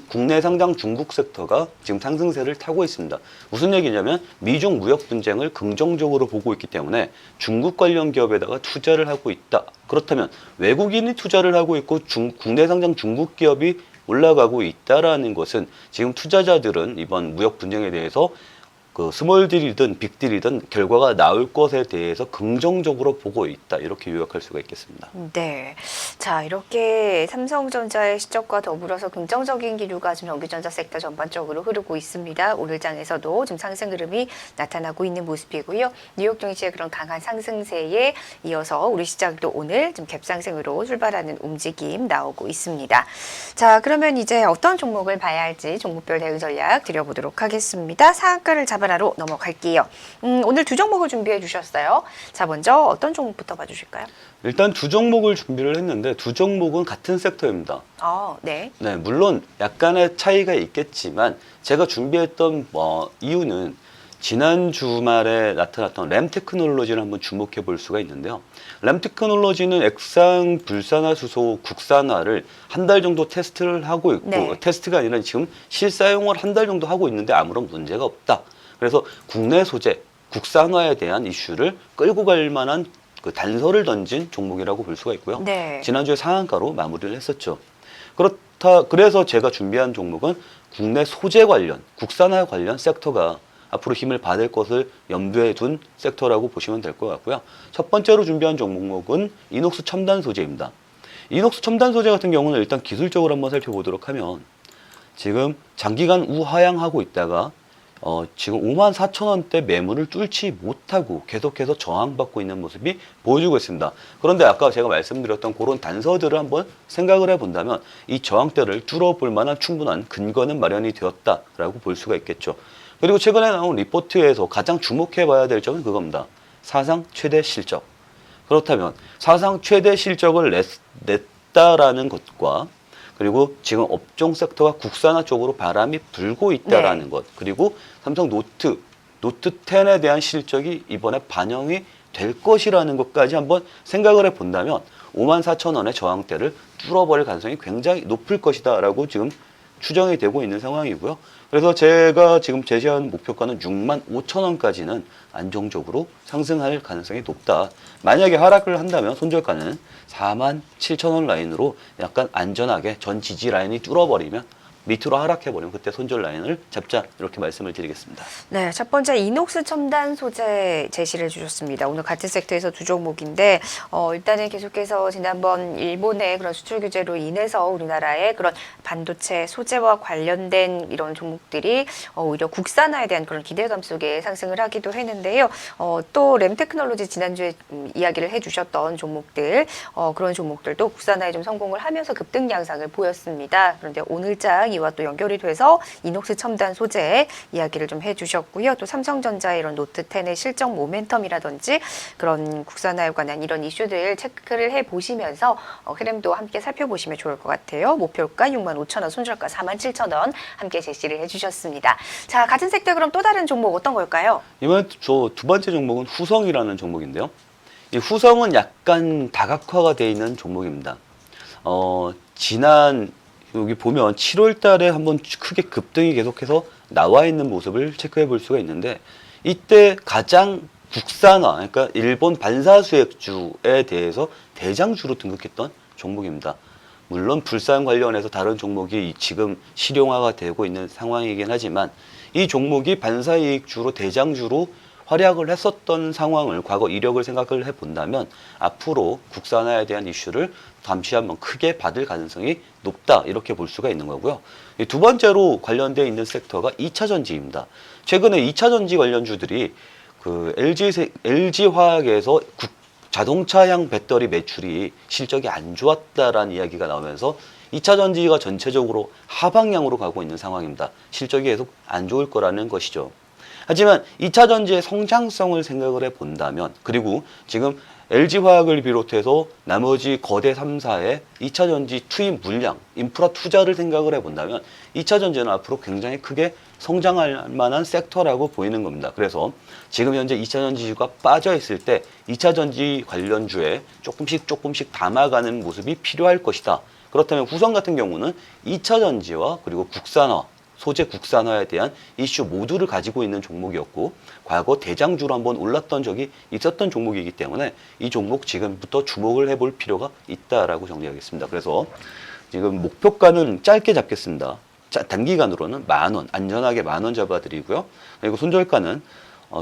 국내 상장 중국 섹터가 지금 상승세를 타고 있습니다. 무슨 얘기냐면 미중 무역 분쟁을 긍정적으로 보고 있기 때문에 중국 관련 기업에다가 투자를 하고 있다. 그렇다면 외국인이 투자를 하고 있고 국내 상장 중국 기업이 올라가고 있다라는 것은 지금 투자자들은 이번 무역 분쟁에 대해서 그 스몰딜이든 빅딜이든 결과가 나올 것에 대해서 긍정적으로 보고 있다. 이렇게 요약할 수가 있겠습니다. 네. 자, 이렇게 삼성전자의 실적과 더불어서 긍정적인 기류가 지금 전기전자 섹터 전반적으로 흐르고 있습니다. 오늘 장에서도 좀 상승 흐름이 나타나고 있는 모습이고요. 뉴욕 증시의 그런 강한 상승세에 이어서 우리 시장도 오늘 좀 갭상승으로 출발하는 움직임 나오고 있습니다. 자, 그러면 이제 어떤 종목을 봐야 할지 종목별 대응 전략 드려보도록 하겠습니다. 상한가를 잡아라로 넘어갈게요. 오늘 두 종목을 준비해 주셨어요. 자, 먼저 어떤 종목부터 봐주실까요? 일단 두 종목을 준비를 했는데 두 종목은 같은 섹터입니다. 네. 네, 물론 약간의 차이가 있겠지만 제가 준비했던 이유는 지난 주말에 나타났던 램테크놀로지를 한번 주목해 볼 수가 있는데요. 램테크놀로지는 액상 불산화수소 국산화를 한 달 정도 테스트를 하고 있고 네. 테스트가 아니라 지금 실사용을 한 달 정도 하고 있는데 아무런 문제가 없다. 그래서 국내 소재, 국산화에 대한 이슈를 끌고 갈 만한 그 단서를 던진 종목이라고 볼 수가 있고요. 네. 지난주에 상한가로 마무리를 했었죠. 그래서 제가 준비한 종목은 국내 소재 관련, 국산화 관련 섹터가 앞으로 힘을 받을 것을 염두에 둔 섹터라고 보시면 될 것 같고요. 첫 번째로 준비한 종목은 이녹스 첨단 소재입니다. 이녹스 첨단 소재 같은 경우는 일단 기술적으로 한번 살펴보도록 하면 지금 장기간 우하향하고 있다가 지금 54,000원대 매물을 뚫지 못하고 계속해서 저항받고 있는 모습이 보여주고 있습니다. 그런데 아까 제가 말씀드렸던 그런 단서들을 한번 생각을 해본다면 이 저항대를 뚫어볼 만한 충분한 근거는 마련이 되었다라고 볼 수가 있겠죠. 그리고 최근에 나온 리포트에서 가장 주목해봐야 될 점은 그겁니다. 사상 최대 실적. 그렇다면 사상 최대 실적을 냈다라는 것과 그리고 지금 업종 섹터가 국산화 쪽으로 바람이 불고 있다라는 네. 것. 그리고 삼성 노트 10에 대한 실적이 이번에 반영이 될 것이라는 것까지 한번 생각을 해본다면 54,000원의 저항대를 뚫어버릴 가능성이 굉장히 높을 것이다라고 지금 추정이 되고 있는 상황이고요. 그래서 제가 지금 제시한 목표가는 65,000원까지는 안정적으로 상승할 가능성이 높다. 만약에 하락을 한다면 손절가는 47,000원 라인으로 약간 안전하게 전 지지 라인이 뚫어버리면 밑으로 하락해버리면 그때 손절 라인을 잡자 이렇게 말씀을 드리겠습니다. 네, 첫 번째 이녹스 첨단 소재 제시를 해주셨습니다. 오늘 같은 섹터에서 두 종목인데 일단은 계속해서 지난번 일본의 그런 수출 규제로 인해서 우리나라의 그런 반도체 소재와 관련된 이런 종목들이 오히려 국산화에 대한 그런 기대감 속에 상승을 하기도 했는데요. 또 램테크놀로지 지난주에 이야기를 해주셨던 종목들 그런 종목들도 국산화에 좀 성공을 하면서 급등 양상을 보였습니다. 그런데 오늘장 이와 또 연결이 돼서 이녹스 첨단 소재 이야기를 좀 해주셨고요. 또 삼성전자의 이런 노트 10의 실적 모멘텀이라든지 그런 국산화에 관한 이런 이슈들 체크를 해보시면서 흐름도 함께 살펴보시면 좋을 것 같아요. 목표가 65,000원, 손절가 47,000원 함께 제시를 해주셨습니다. 자, 같은 섹터 그럼 또 다른 종목 어떤 걸까요? 이번 저 두 번째 종목은 후성이라는 종목인데요. 이 후성은 약간 다각화가 되어 있는 종목입니다. 지난 여기 보면 7월 달에 한번 크게 급등이 계속해서 나와 있는 모습을 체크해 볼 수가 있는데 이때 가장 국산화, 그러니까 일본 반사수액주에 대해서 대장주로 등극했던 종목입니다. 물론 불산 관련해서 다른 종목이 지금 실용화가 되고 있는 상황이긴 하지만 이 종목이 반사이익주로 대장주로 활약을 했었던 상황을 과거 이력을 생각을 해본다면 앞으로 국산화에 대한 이슈를 잠시 한번 크게 받을 가능성이 높다 이렇게 볼 수가 있는 거고요. 두 번째로 관련되어 있는 섹터가 2차 전지입니다. 최근에 2차 전지 관련주들이 그 LG화학에서 자동차용 배터리 매출이 실적이 안 좋았다라는 이야기가 나오면서 2차 전지가 전체적으로 하방향으로 가고 있는 상황입니다. 실적이 계속 안 좋을 거라는 것이죠. 하지만 2차 전지의 성장성을 생각을 해본다면 그리고 지금 LG화학을 비롯해서 나머지 거대 3사의 2차전지 투입 물량, 인프라 투자를 생각을 해본다면 2차전지는 앞으로 굉장히 크게 성장할 만한 섹터라고 보이는 겁니다. 그래서 지금 현재 2차전지가 빠져 있을 때 2차전지 관련주에 조금씩 담아가는 모습이 필요할 것이다. 그렇다면 후성 같은 경우는 2차전지와 그리고 국산화, 소재 국산화에 대한 이슈 모두를 가지고 있는 종목이었고 과거 대장주로 한번 올랐던 적이 있었던 종목이기 때문에 이 종목 지금부터 주목을 해볼 필요가 있다라고 정리하겠습니다. 그래서 지금 목표가는 짧게 잡겠습니다. 단기간으로는 10,000원, 안전하게 10,000원 잡아드리고요. 그리고 손절가는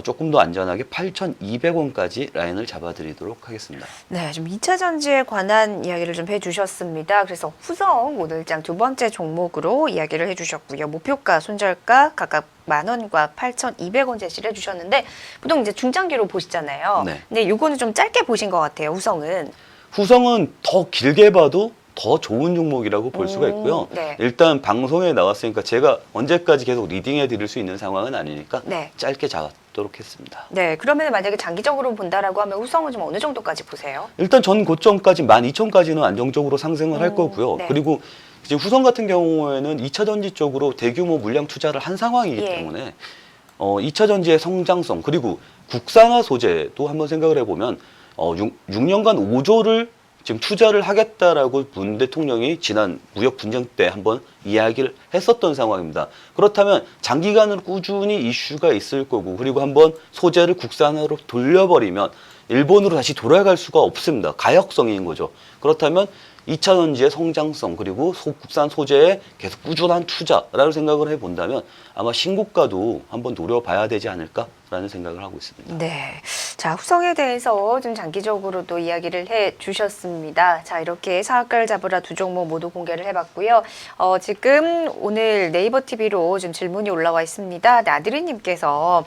조금 더 안전하게 8,200원까지 라인을 잡아드리도록 하겠습니다. 네, 좀 2차 전지에 관한 이야기를 좀 해주셨습니다. 그래서 후성 오늘장 두 번째 종목으로 이야기를 해주셨고요. 목표가, 손절가 각각 10,000원과 8,200원 제시를 해주셨는데 보통 이제 중장기로 보시잖아요. 네. 근데 요거는 좀 짧게 보신 것 같아요. 후성은. 후성은 더 길게 봐도 더 좋은 종목이라고 볼 수가 있고요. 네. 일단 방송에 나왔으니까 제가 언제까지 계속 리딩해 드릴 수 있는 상황은 아니니까 네. 짧게 잡도록 했습니다. 네, 그러면 만약에 장기적으로 본다라고 하면 후성은 좀 어느 정도까지 보세요? 일단 전 고점까지 12,000까지는 안정적으로 상승을 할 거고요. 네. 그리고 이제 후성 같은 경우에는 2차 전지 쪽으로 대규모 물량 투자를 한 상황이기 예. 때문에 2차 전지의 성장성 그리고 국산화 소재도 한번 생각을 해보면 6년간 5조를 지금 투자를 하겠다라고 문 대통령이 지난 무역 분쟁 때 한번 이야기를 했었던 상황입니다. 그렇다면 장기간으로 꾸준히 이슈가 있을 거고 그리고 한번 소재를 국산화로 돌려버리면 일본으로 다시 돌아갈 수가 없습니다. 가역성인 거죠. 그렇다면 2차 전지의 성장성 그리고 국산 소재에 계속 꾸준한 투자라고 생각을 해본다면 아마 신고가도 한번 노려봐야 되지 않을까라는 생각을 하고 있습니다. 네. 자, 후성에 대해서 좀 장기적으로도 이야기를 해 주셨습니다. 자, 이렇게 사학가를 잡으라 두 종목 모두 공개를 해봤고요. 지금 오늘 네이버 TV로 좀 질문이 올라와 있습니다. 네, 아드리님께서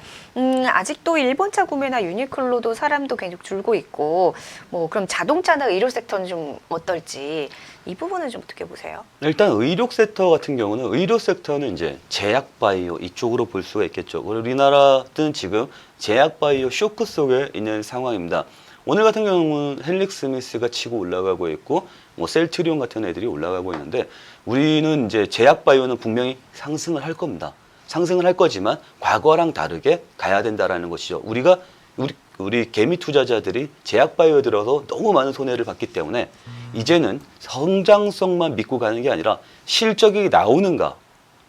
아직도 일본차 구매나 유니클로도 사람도 계속 줄고 있고 뭐 그럼 자동차나 의료 섹터는 좀 어떨지 이 부분은 좀 어떻게 보세요? 일단 의료 섹터 같은 경우는 의료 섹터는 이제 제약 바이오 이쪽으로 볼 수가 있겠죠. 우리나라는 지금 제약 바이오 쇼크 속에 있는 상황입니다. 오늘 같은 경우는 헬릭 스미스가 치고 올라가고 있고 뭐 셀트리온 같은 애들이 올라가고 있는데 우리는 이제 제약 바이오는 분명히 상승을 할 겁니다. 상승을 할 거지만 과거랑 다르게 가야 된다라는 것이죠. 우리 개미 투자자들이 제약 바이오에 들어서 너무 많은 손해를 봤기 때문에 이제는 성장성만 믿고 가는 게 아니라 실적이 나오는가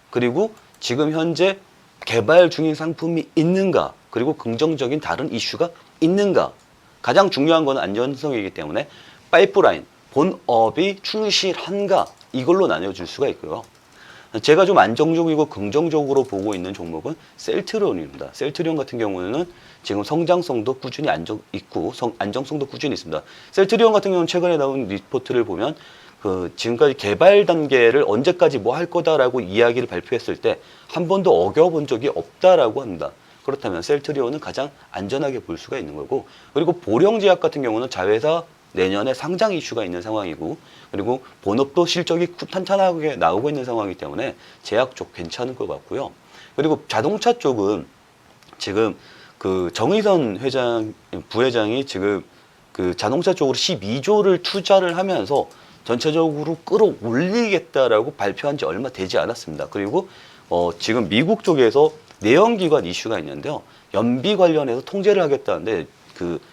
그리고 지금 현재 개발 중인 상품이 있는가 그리고 긍정적인 다른 이슈가 있는가 가장 중요한 건 안전성이기 때문에 파이프라인 본업이 충실한가 이걸로 나뉘어줄 수가 있고요. 제가 좀 안정적이고 긍정적으로 보고 있는 종목은 셀트리온입니다. 셀트리온 같은 경우는 지금 성장성도 꾸준히 있고 안정성도 꾸준히 있습니다. 셀트리온 같은 경우는 최근에 나온 리포트를 보면 지금까지 개발 단계를 언제까지 뭐 할 거다라고 이야기를 발표했을 때 한 번도 어겨본 적이 없다라고 합니다. 그렇다면 셀트리온은 가장 안전하게 볼 수가 있는 거고 그리고 보령제약 같은 경우는 자회사 내년에 상장 이슈가 있는 상황이고 그리고 본업도 실적이 탄탄하게 나오고 있는 상황이기 때문에 제약 쪽 괜찮은 것 같고요. 그리고 자동차 쪽은 지금 정의선 부회장이 지금 자동차 쪽으로 12조를 투자를 하면서 전체적으로 끌어올리겠다라고 발표한 지 얼마 되지 않았습니다. 그리고 지금 미국 쪽에서 내연기관 이슈가 있는데요. 연비 관련해서 통제를 하겠다는데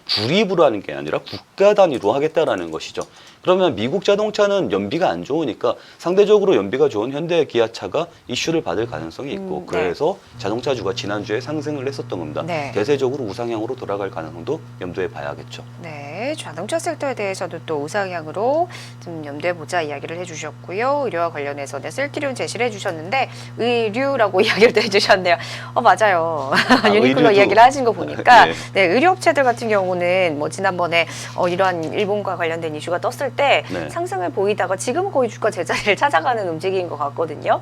주립으로 하는 게 아니라 국가 단위로 하겠다라는 것이죠. 그러면 미국 자동차는 연비가 안 좋으니까 상대적으로 연비가 좋은 현대 기아차가 이슈를 받을 가능성이 있고 그래서 자동차주가 지난주에 상승을 했었던 겁니다. 네. 대세적으로 우상향으로 돌아갈 가능성도 염두에 봐야겠죠. 네, 자동차 섹터에 대해서도 또 우상향으로 좀 염두에 보자 이야기를 해주셨고요. 의료와 관련해서는 셀트리온 제시를 해주셨는데 의류라고 이야기를 또 해주셨네요. 맞아요. 유니클로 의류도. 이야기를 하신 거 보니까 네. 네, 의료업체들 같은 경우는 뭐 지난번에 이러한 일본과 관련된 이슈가 떴을 때 네. 상승을 보이다가 지금은 거의 주가 제자리를 찾아가는 움직임인 것 같거든요.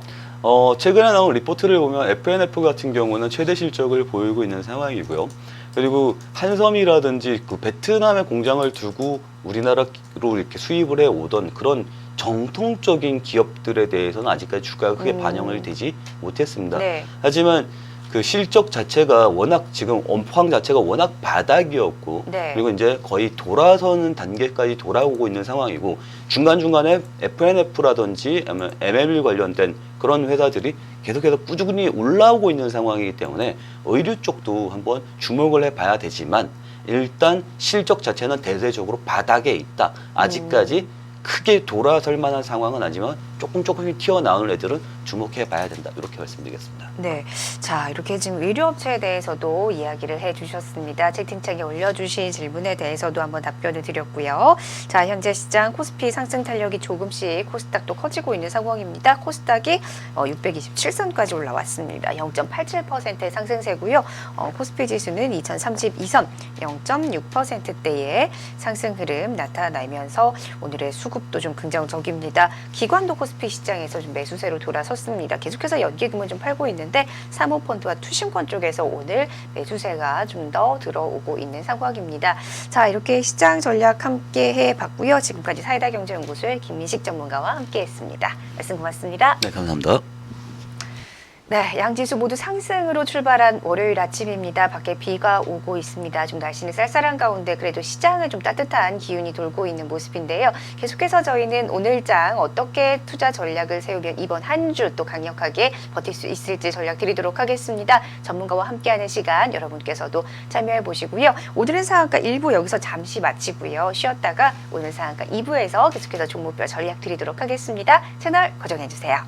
최근에 나온 리포트를 보면 FNF 같은 경우는 최대 실적을 보이고 있는 상황이고요. 그리고 한섬이라든지 베트남에 공장을 두고 우리나라로 이렇게 수입을 해 오던 그런 정통적인 기업들에 대해서는 아직까지 주가가 크게 반영을 되지 못했습니다. 네. 하지만 그 실적 자체가 워낙 지금 업황 자체가 워낙 바닥이었고 네. 그리고 이제 거의 돌아서는 단계까지 돌아오고 있는 상황이고 중간중간에 FNF라든지 아니면 MLB 관련된 그런 회사들이 계속해서 꾸준히 올라오고 있는 상황이기 때문에 의류 쪽도 한번 주목을 해봐야 되지만 일단 실적 자체는 대세적으로 바닥에 있다. 아직까지 크게 돌아설 만한 상황은 아니지만 조금씩 튀어나오는 애들은 주목해 봐야 된다. 이렇게 말씀드리겠습니다. 네. 자, 이렇게 지금 의류업체에 대해서도 이야기를 해 주셨습니다. 채팅창에 올려주신 질문에 대해서도 한번 답변을 드렸고요. 자, 현재 시장 코스피 상승 탄력이 조금씩 코스닥도 커지고 있는 상황입니다. 코스닥이 627선까지 올라왔습니다. 0.87%의 상승세고요. 코스피 지수는 2032선 0.6%대의 상승 흐름 나타나면서 오늘의 수급도 좀 긍정적입니다. 기관도 코스피 시장에서 좀 매수세로 돌아섰습니다. 계속해서 연기금은 좀 팔고 있는데 사모펀드와 투신권 쪽에서 오늘 매수세가 좀 더 들어오고 있는 상황입니다. 자, 이렇게 시장 전략 함께 해봤고요. 지금까지 사이다경제연구소의 김민식 전문가와 함께했습니다. 말씀 고맙습니다. 네, 감사합니다. 네, 양지수 모두 상승으로 출발한 월요일 아침입니다. 밖에 비가 오고 있습니다. 좀 날씨는 쌀쌀한 가운데 그래도 시장은 좀 따뜻한 기운이 돌고 있는 모습인데요. 계속해서 저희는 오늘장 어떻게 투자 전략을 세우면 이번 한 주 또 강력하게 버틸 수 있을지 전략 드리도록 하겠습니다. 전문가와 함께하는 시간 여러분께서도 참여해 보시고요. 오늘은 상한가 1부 여기서 잠시 마치고요. 쉬었다가 오늘 상한가 2부에서 계속해서 종목별 전략 드리도록 하겠습니다. 채널 고정해 주세요.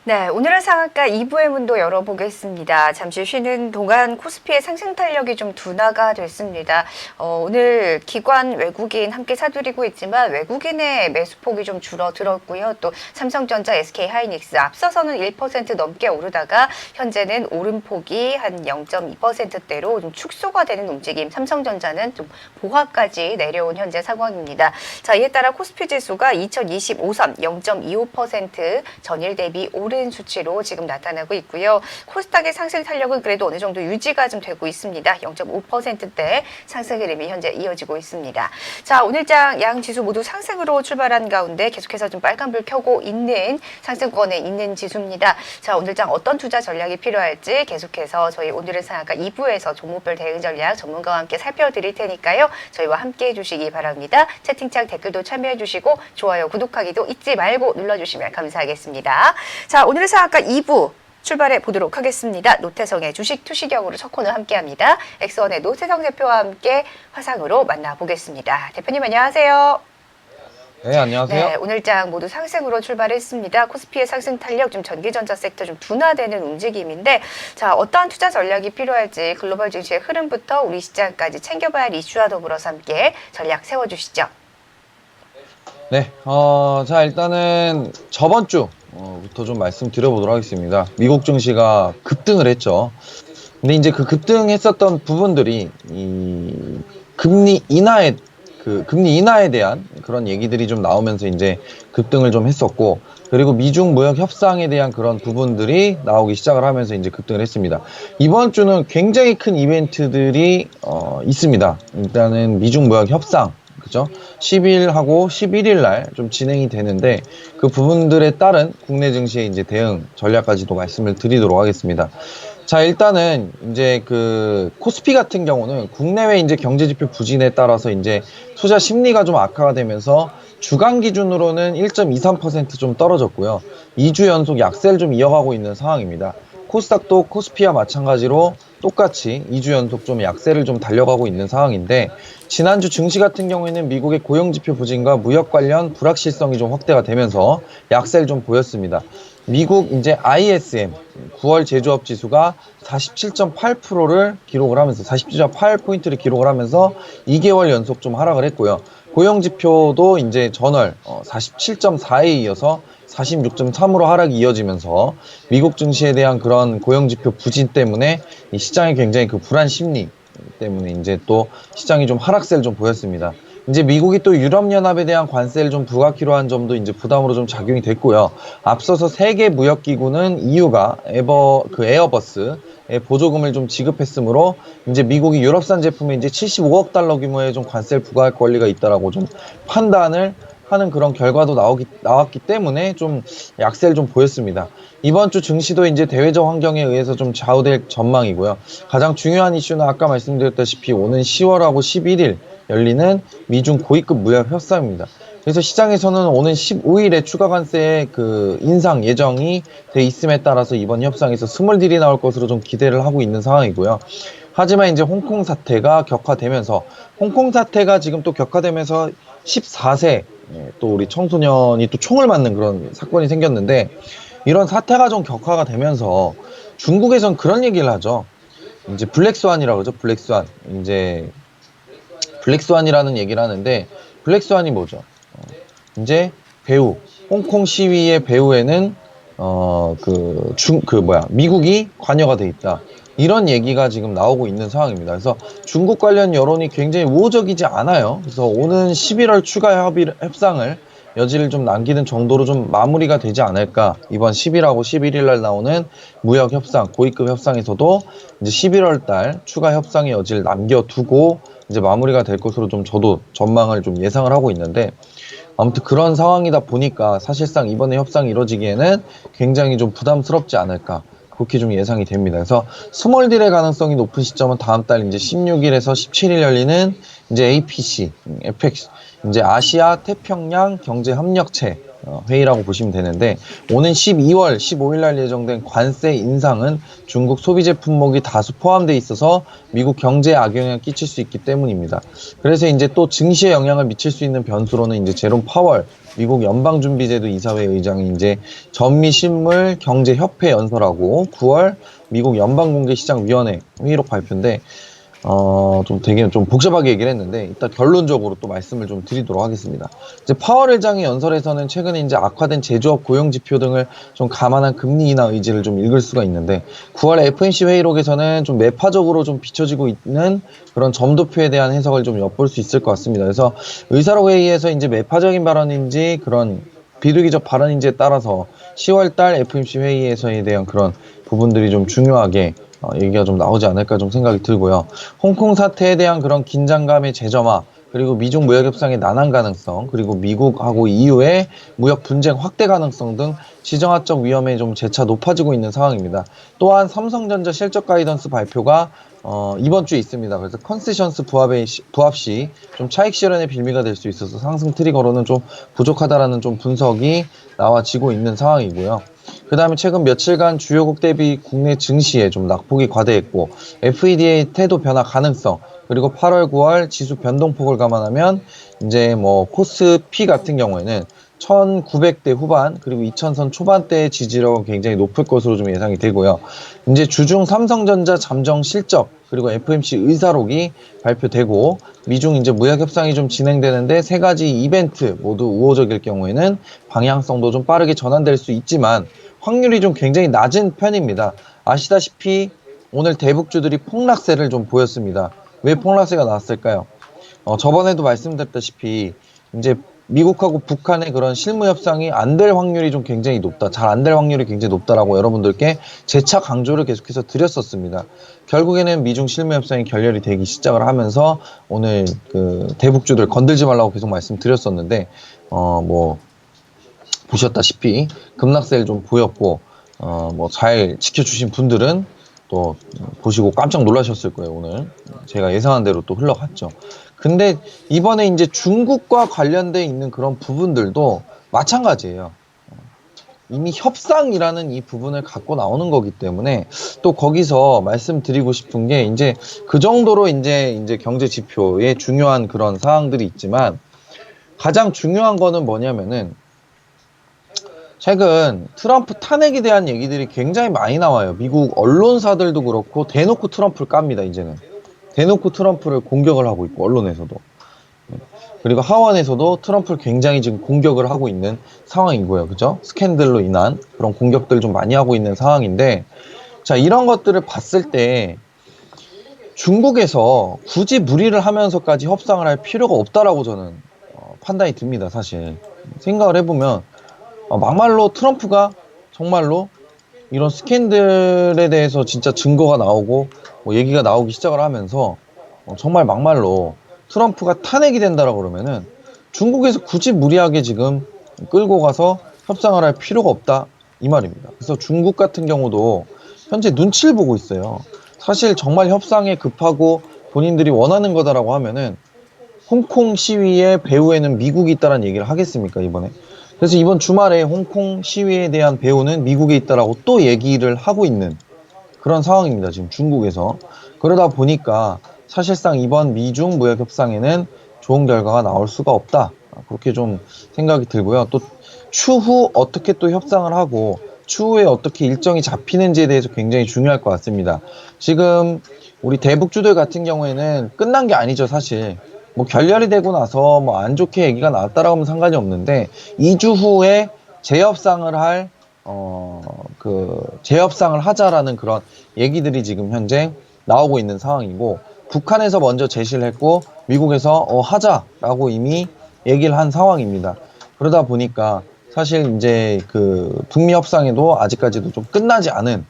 네, 오늘은 상한가 2부의 문도 열어보겠습니다. 잠시 쉬는 동안 코스피의 상승 탄력이 좀 둔화가 됐습니다. 오늘 기관 외국인 함께 사들이고 있지만 외국인의 매수폭이 좀 줄어들었고요. 또 삼성전자, SK하이닉스 앞서서는 1% 넘게 오르다가 현재는 오름폭이 한 0.2%대로 좀 축소가 되는 움직임. 삼성전자는 좀 보합까지 내려온 현재 상황입니다. 자, 이에 따라 코스피 지수가 2025선 0.25% 전일 대비 오른 수치로 지금 나타나고 있고요. 코스닥의 상승 탄력은 그래도 어느 정도 유지가 좀 되고 있습니다. 0.5%대 상승 흐름이 현재 이어지고 있습니다. 자, 오늘장 양 지수 모두 상승으로 출발한 가운데 계속해서 좀 빨간불 켜고 있는 상승권에 있는 지수입니다. 자, 오늘장 어떤 투자 전략이 필요할지 계속해서 저희 오늘은 상한가 2부에서 종목별 대응 전략 전문가와 함께 살펴드릴 테니까요. 저희와 함께 해주시기 바랍니다. 채팅창 댓글도 참여해 주시고 좋아요, 구독하기도 잊지 말고 눌러주시면 감사하겠습니다. 자, 오늘은 상한가 2부 출발해 보도록 하겠습니다. 노태성의 주식 투시경으로 첫 코너 함께합니다. 엑스원의 노태성 대표와 함께 화상으로 만나보겠습니다. 대표님 안녕하세요. 네, 안녕하세요. 네, 오늘장 모두 상승으로 출발했습니다. 코스피의 상승 탄력, 좀 전기전자 섹터 좀 둔화되는 움직임인데, 자, 어떠한 투자 전략이 필요할지 글로벌 증시의 흐름부터 우리 시장까지 챙겨봐야 할 이슈와 더불어서 함께 전략 세워주시죠. 네, 자, 일단은 저번 주부터 좀 말씀드려보도록 하겠습니다. 미국 증시가 급등을 했죠. 근데 이제 그 급등했었던 부분들이 이 금리 인하에 대한 그런 얘기들이 좀 나오면서 이제 급등을 좀 했었고, 그리고 미중 무역 협상에 대한 그런 부분들이 나오기 시작을 하면서 이제 급등을 했습니다. 이번 주는 굉장히 큰 이벤트들이 있습니다. 일단은 미중 무역 협상, 그죠? 10일하고 11일 날 좀 진행이 되는데 그 부분들에 따른 국내 증시의 이제 대응 전략까지도 말씀을 드리도록 하겠습니다. 자, 일단은 이제 그 코스피 같은 경우는 국내외 이제 경제 지표 부진에 따라서 이제 투자 심리가 좀 악화가 되면서 주간 기준으로는 1.23% 좀 떨어졌고요. 2주 연속 약세를 좀 이어가고 있는 상황입니다. 코스닥도 코스피와 마찬가지로 똑같이 2주 연속 좀 약세를 좀 달려가고 있는 상황인데, 지난주 증시 같은 경우에는 미국의 고용지표 부진과 무역 관련 불확실성이 좀 확대가 되면서 약세를 좀 보였습니다. 미국 이제 ISM 9월 제조업 지수가 47.8%를 기록을 하면서 47.8포인트를 기록을 하면서 2개월 연속 좀 하락을 했고요. 고용지표도 이제 전월 47.4에 이어서 46.3으로 하락이 이어지면서 미국 증시에 대한 그런 고용지표 부진 때문에 이 시장이 굉장히 그 불안 심리 때문에 이제 또 시장이 좀 하락세를 좀 보였습니다. 이제 미국이 또 유럽연합에 대한 관세를 좀 부과키로 한 점도 이제 부담으로 좀 작용이 됐고요. 앞서서 세계 무역기구는 EU가 에어버스에 보조금을 좀 지급했으므로 이제 미국이 유럽산 제품에 이제 75억 달러 규모의 좀 관세를 부과할 권리가 있다라고 좀 판단을 하는 그런 결과도 나왔기 때문에 좀 약세를 좀 보였습니다. 이번 주 증시도 이제 대외적 환경에 의해서 좀 좌우될 전망이고요. 가장 중요한 이슈는 아까 말씀드렸다시피 오는 10월하고 11일 열리는 미중 고위급 무역 협상입니다. 그래서 시장에서는 오는 15일에 추가 관세의 그 인상 예정이 돼 있음에 따라서 이번 협상에서 스몰 딜이 나올 것으로 좀 기대를 하고 있는 상황이고요. 하지만 이제 홍콩 사태가 격화되면서, 홍콩 사태가 지금 또 격화되면서 14세 또 우리 청소년이 또 총을 맞는 그런 사건이 생겼는데, 이런 사태가 좀 격화가 되면서 중국에선 그런 얘기를 하죠. 이제 블랙스완이라고 그러죠. 블랙스완. 이제 블랙스완이라는 얘기를 하는데, 블랙스완이 뭐죠? 이제 배우, 홍콩 시위의 배우에는 미국이 관여가 돼 있다. 이런 얘기가 지금 나오고 있는 상황입니다. 그래서 중국 관련 여론이 굉장히 우호적이지 않아요. 그래서 오는 11월 추가 협상을 여지를 좀 남기는 정도로 좀 마무리가 되지 않을까. 이번 10일하고 11일 날 나오는 무역 협상, 고위급 협상에서도 이제 11월 달 추가 협상의 여지를 남겨두고 이제 마무리가 될 것으로 좀 저도 전망을 좀 예상을 하고 있는데, 아무튼 그런 상황이다 보니까 사실상 이번에 협상이 이루어지기에는 굉장히 좀 부담스럽지 않을까, 그렇게 좀 예상이 됩니다. 그래서 스몰딜의 가능성이 높은 시점은 다음 달 이제 16일에서 17일 열리는 이제 APC, 에펙스, 이제 아시아 태평양 경제 협력체 회의라고 보시면 되는데, 오는 12월 15일 날 예정된 관세 인상은 중국 소비 제품목이 다수 포함되어 있어서 미국 경제에 악영향을 끼칠 수 있기 때문입니다. 그래서 이제 또 증시에 영향을 미칠 수 있는 변수로는 이제 제롬 파월 미국 연방준비제도 이사회 의장이 이제 전미 실물 경제협회 연설하고 9월 미국 연방공개시장위원회 회의록 발표인데, 좀 되게 좀 복잡하게 얘기를 했는데, 일단 결론적으로 또 말씀을 좀 드리도록 하겠습니다. 이제 파월 회장의 연설에서는 최근에 이제 악화된 제조업 고용 지표 등을 좀 감안한 금리 인하 의지를 좀 읽을 수가 있는데, 9월 FOMC 회의록에서는 좀 매파적으로 좀 비춰지고 있는 그런 점도표에 대한 해석을 좀 엿볼 수 있을 것 같습니다. 그래서 의사록 회의에서 이제 매파적인 발언인지 그런 비둘기적 발언인지에 따라서 10월달 FOMC 회의에서에 대한 그런 부분들이 좀 중요하게 얘기가 좀 나오지 않을까 좀 생각이 들고요. 홍콩 사태에 대한 그런 긴장감의 재점화, 그리고 미중 무역 협상의 난항 가능성, 그리고 미국하고 EU의 무역 분쟁 확대 가능성 등 시정학적 위험이 좀 재차 높아지고 있는 상황입니다. 또한 삼성전자 실적 가이던스 발표가 이번 주에 있습니다. 그래서 컨세션스 부합 시 좀 차익 실현의 빌미가 될 수 있어서 상승 트리거로는 좀 부족하다라는 좀 분석이 나와지고 있는 상황이고요. 그 다음에 최근 며칠간 주요국 대비 국내 증시에 좀 낙폭이 과대했고, FED의 태도 변화 가능성, 그리고 8월, 9월 지수 변동폭을 감안하면 이제 뭐 코스피 같은 경우에는 1900대 후반 그리고 2000선 초반대의 지지력은 굉장히 높을 것으로 좀 예상이 되고요. 이제 주중 삼성전자 잠정 실적 그리고 FOMC 의사록이 발표되고, 미중 이제 무역 협상이 좀 진행되는데 세 가지 이벤트 모두 우호적일 경우에는 방향성도 좀 빠르게 전환될 수 있지만 확률이 좀 굉장히 낮은 편입니다. 아시다시피 오늘 대북주들이 폭락세를 좀 보였습니다. 왜 폭락세가 나왔을까요? 저번에도 말씀드렸다시피 이제 미국하고 북한의 그런 실무 협상이 안 될 확률이 좀 굉장히 높다, 잘 안 될 확률이 굉장히 높다라고 여러분들께 재차 강조를 계속해서 드렸었습니다. 결국에는 미중 실무 협상이 결렬이 되기 시작을 하면서 오늘 그 대북주들 건들지 말라고 계속 말씀드렸었는데, 뭐 보셨다시피 급락세를 좀 보였고, 뭐 잘 지켜주신 분들은 또 보시고 깜짝 놀라셨을 거예요. 오늘 제가 예상한 대로 또 흘러갔죠. 근데 이번에 이제 중국과 관련돼 있는 그런 부분들도 마찬가지예요. 이미 협상이라는 이 부분을 갖고 나오는 거기 때문에 또 거기서 말씀드리고 싶은 게 이제 그 정도로 이제 경제 지표에 중요한 그런 사항들이 있지만 가장 중요한 거는 뭐냐면은 최근 트럼프 탄핵에 대한 얘기들이 굉장히 많이 나와요. 미국 언론사들도 그렇고 대놓고 트럼프를 깝니다, 이제는. 대놓고 트럼프를 공격을 하고 있고, 언론에서도. 그리고 하원에서도 트럼프를 굉장히 지금 공격을 하고 있는 상황이고요. 그죠? 스캔들로 인한 그런 공격들 좀 많이 하고 있는 상황인데, 자, 이런 것들을 봤을 때 중국에서 굳이 무리를 하면서까지 협상을 할 필요가 없다라고 저는 판단이 듭니다, 사실. 생각을 해보면, 막말로 트럼프가 정말로 이런 스캔들에 대해서 진짜 증거가 나오고 뭐 얘기가 나오기 시작을 하면서 정말 막말로 트럼프가 탄핵이 된다라고 그러면은 중국에서 굳이 무리하게 지금 끌고 가서 협상을 할 필요가 없다 이 말입니다. 그래서 중국 같은 경우도 현재 눈치를 보고 있어요. 사실 정말 협상에 급하고 본인들이 원하는 거다라고 하면은 홍콩 시위의 배후에는 미국이 있다는 얘기를 하겠습니까, 이번에? 그래서 이번 주말에 홍콩 시위에 대한 배후는 미국에 있다라고 또 얘기를 하고 있는 그런 상황입니다, 지금 중국에서. 그러다 보니까 사실상 이번 미중 무역 협상에는 좋은 결과가 나올 수가 없다. 그렇게 좀 생각이 들고요. 또 추후 어떻게 또 협상을 하고 추후에 어떻게 일정이 잡히는지에 대해서 굉장히 중요할 것 같습니다. 지금 우리 대북주들 같은 경우에는 끝난 게 아니죠, 사실. 뭐 결렬이 되고 나서 뭐 안 좋게 얘기가 나왔다라고 하면 상관이 없는데 2주 후에 재협상을 할 재협상을 하자라는 그런 얘기들이 지금 현재 나오고 있는 상황이고 북한에서 먼저 제시를 했고 미국에서 하자라고 이미 얘기를 한 상황입니다. 그러다 보니까 사실 이제 그 북미 협상에도 아직까지도 좀 끝나지 않은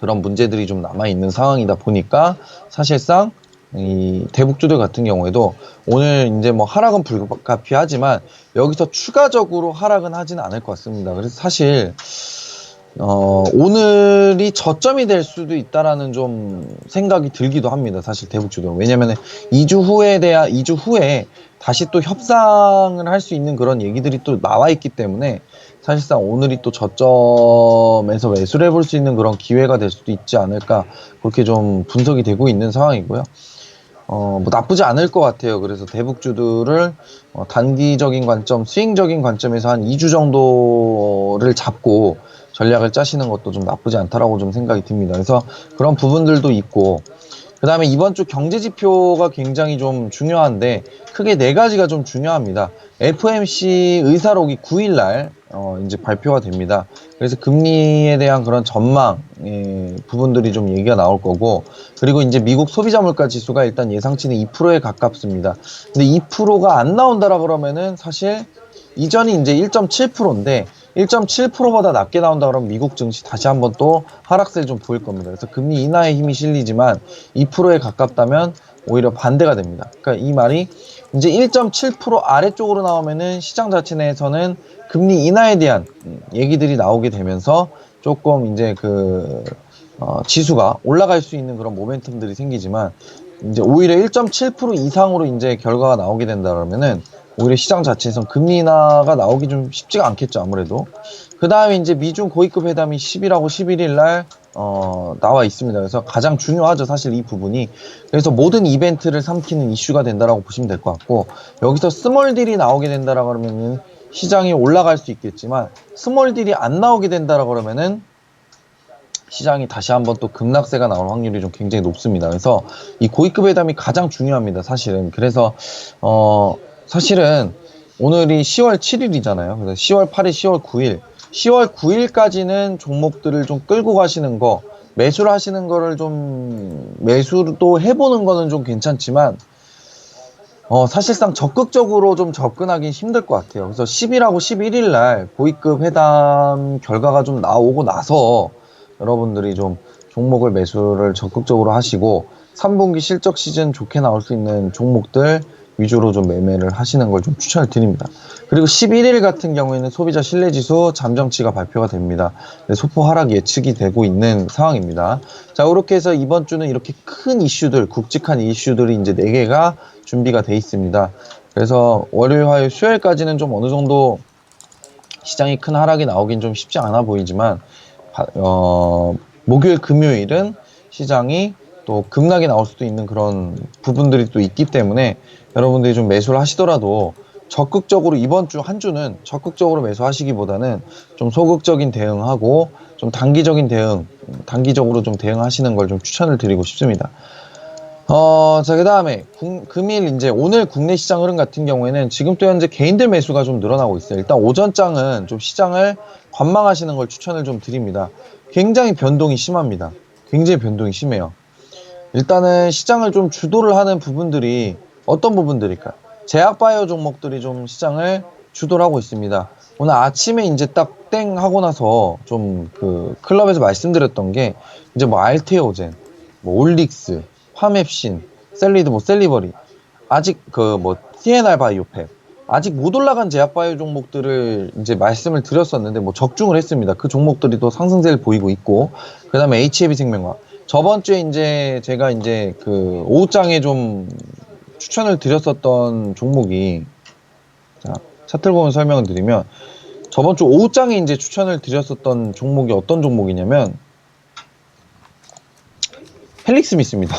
그런 문제들이 좀 남아 있는 상황이다 보니까 사실상 이 대북주들 같은 경우에도 오늘 이제 뭐 하락은 불가피하지만 여기서 추가적으로 하락은 하지는 않을 것 같습니다. 그래서 사실 오늘이 저점이 될 수도 있다라는 좀 생각이 들기도 합니다. 사실 대북주들은. 왜냐면은 2주 후에 다시 또 협상을 할 수 있는 그런 얘기들이 또 나와 있기 때문에 사실상 오늘이 또 저점에서 매수를 해볼 수 있는 그런 기회가 될 수도 있지 않을까 그렇게 좀 분석이 되고 있는 상황이고요. 뭐 나쁘지 않을 것 같아요. 그래서 대북주들을 단기적인 관점, 스윙적인 관점에서 한 2주 정도를 잡고 전략을 짜시는 것도 좀 나쁘지 않다라고 좀 생각이 듭니다. 그래서 그런 부분들도 있고, 그 다음에 이번 주 경제 지표가 굉장히 좀 중요한데, 크게 네 가지가 좀 중요합니다. FOMC 의사록이 9일날 이제 발표가 됩니다. 그래서 금리에 대한 그런 전망 부분들이 좀 얘기가 나올 거고, 그리고 이제 미국 소비자 물가 지수가 일단 예상치는 2%에 가깝습니다. 근데 2%가 안 나온다라 그러면은 사실 이전이 이제 1.7%인데 1.7%보다 낮게 나온다 그러면 미국 증시 다시 한번 또 하락세를 좀 보일 겁니다. 그래서 금리 인하에 힘이 실리지만 2%에 가깝다면 오히려 반대가 됩니다. 그러니까 이 말이 이제 1.7% 아래쪽으로 나오면은 시장 자체 내에서는 금리 인하에 대한 얘기들이 나오게 되면서 조금 이제 지수가 올라갈 수 있는 그런 모멘텀들이 생기지만 이제 오히려 1.7% 이상으로 이제 결과가 나오게 된다 그러면은 오히려 시장 자체에선 금리 인하가 나오기 좀 쉽지가 않겠죠, 아무래도. 그 다음에 이제 미중 고위급 회담이 10일하고 11일 날 나와 있습니다. 그래서 가장 중요하죠, 사실 이 부분이. 그래서 모든 이벤트를 삼키는 이슈가 된다라고 보시면 될 것 같고, 여기서 스몰 딜이 나오게 된다라고 그러면은 시장이 올라갈 수 있겠지만, 스몰 딜이 안 나오게 된다라고 그러면은 시장이 다시 한번 또 급락세가 나올 확률이 좀 굉장히 높습니다. 그래서 이 고위급 회담이 가장 중요합니다, 사실은. 그래서 사실은 오늘이 10월 7일이잖아요. 그래서 10월 8일, 10월 9일. 10월 9일까지는 종목들을 좀 끌고 가시는 거, 매수를 하시는 거를 좀, 매수도 해보는 거는 좀 괜찮지만, 사실상 적극적으로 좀 접근하기 힘들 것 같아요. 그래서 10일하고 11일 날 고위급 회담 결과가 좀 나오고 나서 여러분들이 좀 종목을 매수를 적극적으로 하시고 3분기 실적 시즌 좋게 나올 수 있는 종목들 위주로 좀 매매를 하시는 걸 좀 추천을 드립니다. 그리고 11일 같은 경우에는 소비자 신뢰지수 잠정치가 발표가 됩니다. 네, 소폭 하락 예측이 되고 있는 상황입니다. 자, 그렇게 해서 이번 주는 이렇게 큰 이슈들, 굵직한 이슈들이 이제 4개가 준비가 돼 있습니다. 그래서 월요일, 화요일, 수요일까지는 좀 어느 정도 시장이 큰 하락이 나오긴 좀 쉽지 않아 보이지만 목요일, 금요일은 시장이 또 급락이 나올 수도 있는 그런 부분들이 또 있기 때문에 여러분들이 좀 매수를 하시더라도 적극적으로 이번 주 한 주는 적극적으로 매수하시기보다는 좀 소극적인 대응하고 좀 단기적인 대응, 단기적으로 좀 대응하시는 걸 좀 추천을 드리고 싶습니다. 자, 그 다음에 금일 이제 오늘 국내 시장 흐름 같은 경우에는 지금 또 현재 개인들 매수가 좀 늘어나고 있어요. 일단 오전장은 좀 시장을 관망하시는 걸 추천을 좀 드립니다. 굉장히 변동이 심합니다. 굉장히 변동이 심해요. 일단은 시장을 좀 주도를 하는 부분들이 어떤 부분들일까요? 제약바이오 종목들이 좀 시장을 주도를 하고 있습니다. 오늘 아침에 이제 딱 땡 하고 나서 좀 그 클럽에서 말씀드렸던 게 이제 뭐 알테오젠, 뭐 올릭스, 화맵신, 셀리드, 뭐 셀리버리, 아직 그 뭐 TNR 바이오팩, 아직 못 올라간 제약바이오 종목들을 이제 말씀을 드렸었는데 뭐 적중을 했습니다. 그 종목들이 또 상승세를 보이고 있고, 그 다음에 HAB 생명과학. 저번 주에 이제 제가 이제 그 오후장에 좀 추천을 드렸었던 종목이, 자, 차트를 보면 설명을 드리면, 저번 주 오후장에 이제 추천을 드렸었던 종목이 어떤 종목이냐면, 헬릭스미스입니다.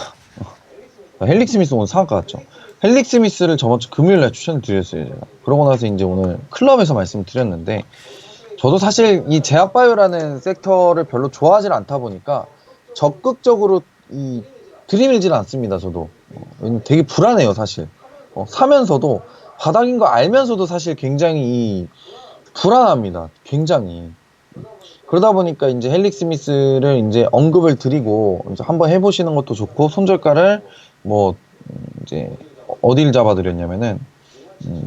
헬릭스미스 오늘 상한가 같죠? 헬릭스미스를 저번 주 금요일날 추천을 드렸어요, 제가. 그러고 나서 이제 오늘 클럽에서 말씀을 드렸는데, 저도 사실 이 제약바이오라는 섹터를 별로 좋아하지 않다 보니까 적극적으로 들이밀지는 않습니다, 저도. 되게 불안해요, 사실. 사면서도 바닥인 거 알면서도 사실 굉장히 불안합니다. 굉장히. 그러다 보니까 이제 헬릭스미스를 이제 언급을 드리고 이제 한번 해보시는 것도 좋고, 손절가를 뭐 이제 어디를 잡아드렸냐면은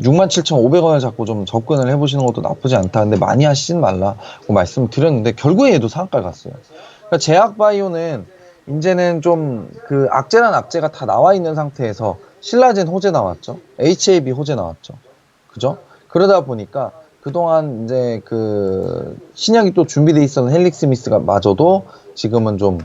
67,500원을 잡고 좀 접근을 해보시는 것도 나쁘지 않다. 근데 많이 하시진 말라고 말씀을 드렸는데 결국에 얘도 상한가 갔어요. 그러니까 제약바이오는 이제는 좀 그 악재란 악재가 다 나와 있는 상태에서 신라젠 호재 나왔죠. HAB 호재 나왔죠. 그죠? 그러다 보니까 그동안 이제 그 신약이 또 준비돼 있었던 헬릭스미스가 마저도 지금은 좀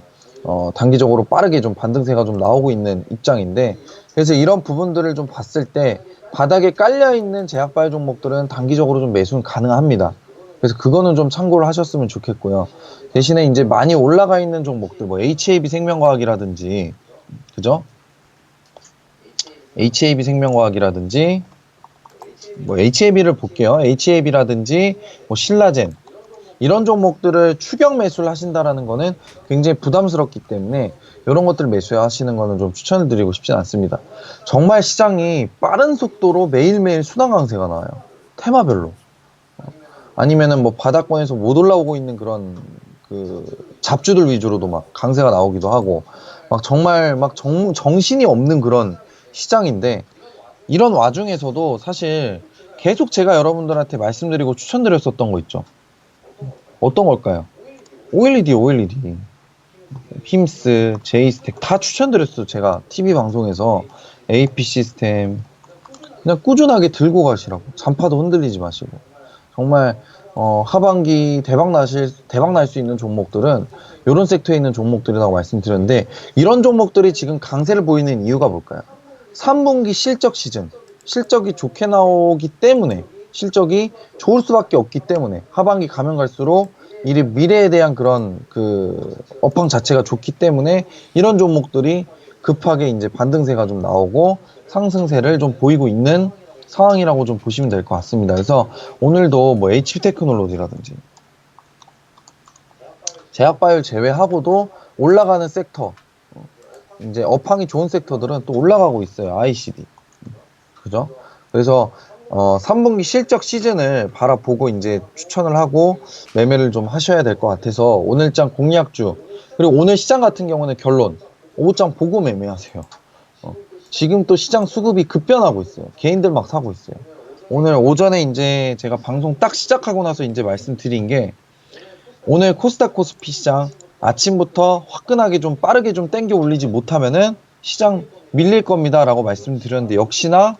단기적으로 빠르게 좀 반등세가 좀 나오고 있는 입장인데, 그래서 이런 부분들을 좀 봤을 때 바닥에 깔려있는 제약바이오 종목들은 단기적으로 좀 매수는 가능합니다. 그래서 그거는 좀 참고를 하셨으면 좋겠고요. 대신에 이제 많이 올라가 있는 종목들, 뭐 HAB 생명과학이라든지, 그죠? HAB 생명과학이라든지, 뭐 HAB를 볼게요. HAB라든지, 뭐 신라젠, 이런 종목들을 추격 매수를 하신다라는 거는 굉장히 부담스럽기 때문에 이런 것들 매수하시는 거는 좀 추천을 드리고 싶진 않습니다. 정말 시장이 빠른 속도로 매일매일 순환 강세가 나와요. 테마별로. 아니면은 뭐 바닥권에서 못 올라오고 있는 그런 그 잡주들 위주로도 막 강세가 나오기도 하고, 막 정말 막 정신이 없는 그런 시장인데, 이런 와중에서도 사실 계속 제가 여러분들한테 말씀드리고 추천드렸었던 거 있죠. 어떤 걸까요? OLED, 힘스, 제이스텍 다 추천드렸어요. 제가 TV 방송에서 AP 시스템 그냥 꾸준하게 들고 가시라고. 잔파도 흔들리지 마시고. 정말 하반기 대박 날 수 있는 종목들은 이런 섹터에 있는 종목들이라고 말씀드렸는데, 이런 종목들이 지금 강세를 보이는 이유가 뭘까요? 3분기 실적 시즌, 실적이 좋게 나오기 때문에, 실적이 좋을 수밖에 없기 때문에 하반기 가면 갈수록 이 미래에 대한 그런 그 업황 자체가 좋기 때문에 이런 종목들이 급하게 이제 반등세가 좀 나오고 상승세를 좀 보이고 있는 상황이라고 좀 보시면 될 것 같습니다. 그래서 오늘도 뭐 HB테크놀로지라든지 제약바이오 제외하고도 올라가는 섹터, 이제 업황이 좋은 섹터들은 또 올라가고 있어요. ICD. 그죠? 그래서 3분기 실적 시즌을 바라보고 이제 추천을 하고 매매를 좀 하셔야 될 것 같아서 오늘장 공략주, 그리고 오늘 시장 같은 경우는 결론, 오후장 보고 매매하세요. 지금 또 시장 수급이 급변하고 있어요. 개인들 막 사고 있어요. 오늘 오전에 이제 제가 방송 딱 시작하고 나서 이제 말씀드린 게, 오늘 코스닥 코스피 시장 아침부터 화끈하게 좀 빠르게 좀 땡겨 올리지 못하면은 시장 밀릴 겁니다 라고 말씀드렸는데, 역시나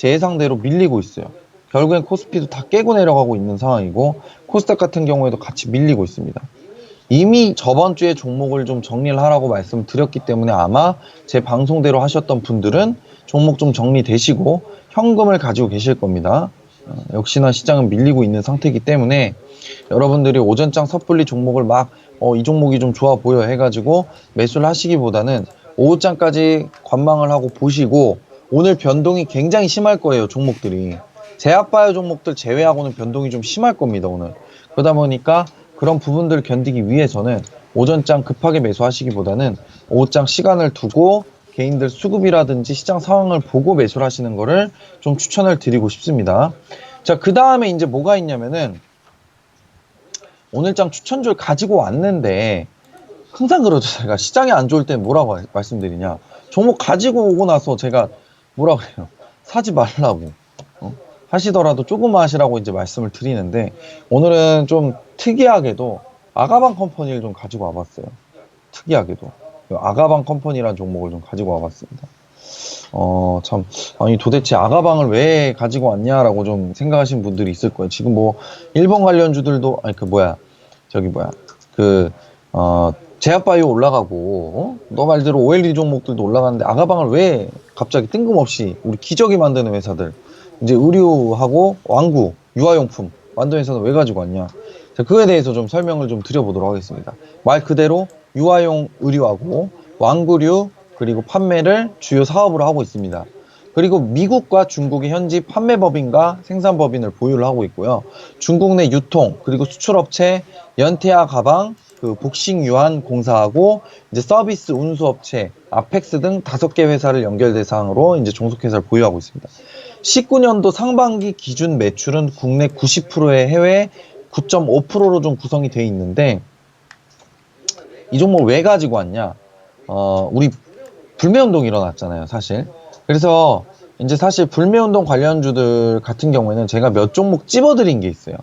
제 예상대로 밀리고 있어요. 결국엔 코스피도 다 깨고 내려가고 있는 상황이고 코스닥 같은 경우에도 같이 밀리고 있습니다. 이미 저번 주에 종목을 좀 정리를 하라고 말씀드렸기 때문에 아마 제 방송대로 하셨던 분들은 종목 좀 정리되시고 현금을 가지고 계실 겁니다. 역시나 시장은 밀리고 있는 상태이기 때문에 여러분들이 오전장 섣불리 종목을 막 이 종목이 좀 좋아 보여 해가지고 매수를 하시기보다는 오후장까지 관망을 하고 보시고 오늘 변동이 굉장히 심할 거예요. 종목들이 제약바이오 종목들 제외하고는 변동이 좀 심할 겁니다. 오늘 그러다 보니까 그런 부분들을 견디기 위해서는 오전장 급하게 매수하시기보다는 오후장 시간을 두고 개인들 수급이라든지 시장 상황을 보고 매수를 하시는 거를 좀 추천을 드리고 싶습니다. 자, 그 다음에 이제 뭐가 있냐면은 오늘장 추천주를 가지고 왔는데 항상 그러죠. 제가 시장이 안 좋을 때 뭐라고 말씀드리냐. 종목 가지고 오고 나서 제가 뭐라고 해요. 사지 말라고. 하시더라도 조금만 하시라고 이제 말씀을 드리는데 오늘은 좀 특이하게도 아가방 컴퍼니를 좀 가지고 와봤어요. 특이하게도. 아가방 컴퍼니라는 종목을 좀 가지고 와봤습니다. 참, 아니, 도대체 아가방을 왜 가지고 왔냐라고 좀 생각하시는 분들이 있을 거예요. 지금 뭐, 일본 관련주들도, 아니, 제약바이오 올라가고, 너 말대로 OLED 종목들도 올라가는데, 아가방을 왜 갑자기 뜬금없이 우리 기저귀 만드는 회사들, 이제 의류하고 왕구, 유아용품 만드는 회사는 왜 가지고 왔냐. 자, 그거에 대해서 좀 설명을 좀 드려보도록 하겠습니다. 말 그대로 유아용 의류하고 왕구류, 그리고 판매를 주요 사업으로 하고 있습니다. 그리고 미국과 중국의 현지 판매법인과 생산법인을 보유를 하고 있고요. 중국 내 유통, 그리고 수출업체, 연태아 가방, 그 복싱유한 공사하고 이제 서비스 운수업체, 아펙스 등 5개 회사를 연결 대상으로 이제 종속회사를 보유하고 있습니다. 19년도 상반기 기준 매출은 국내 90%의 해외 9.5%로 좀 구성이 되어 있는데 이 종목 왜 가지고 왔냐? 우리 불매운동이 일어났잖아요, 사실. 그래서 이제 사실 불매운동 관련주들 같은 경우에는 제가 몇 종목 찝어드린 게 있어요.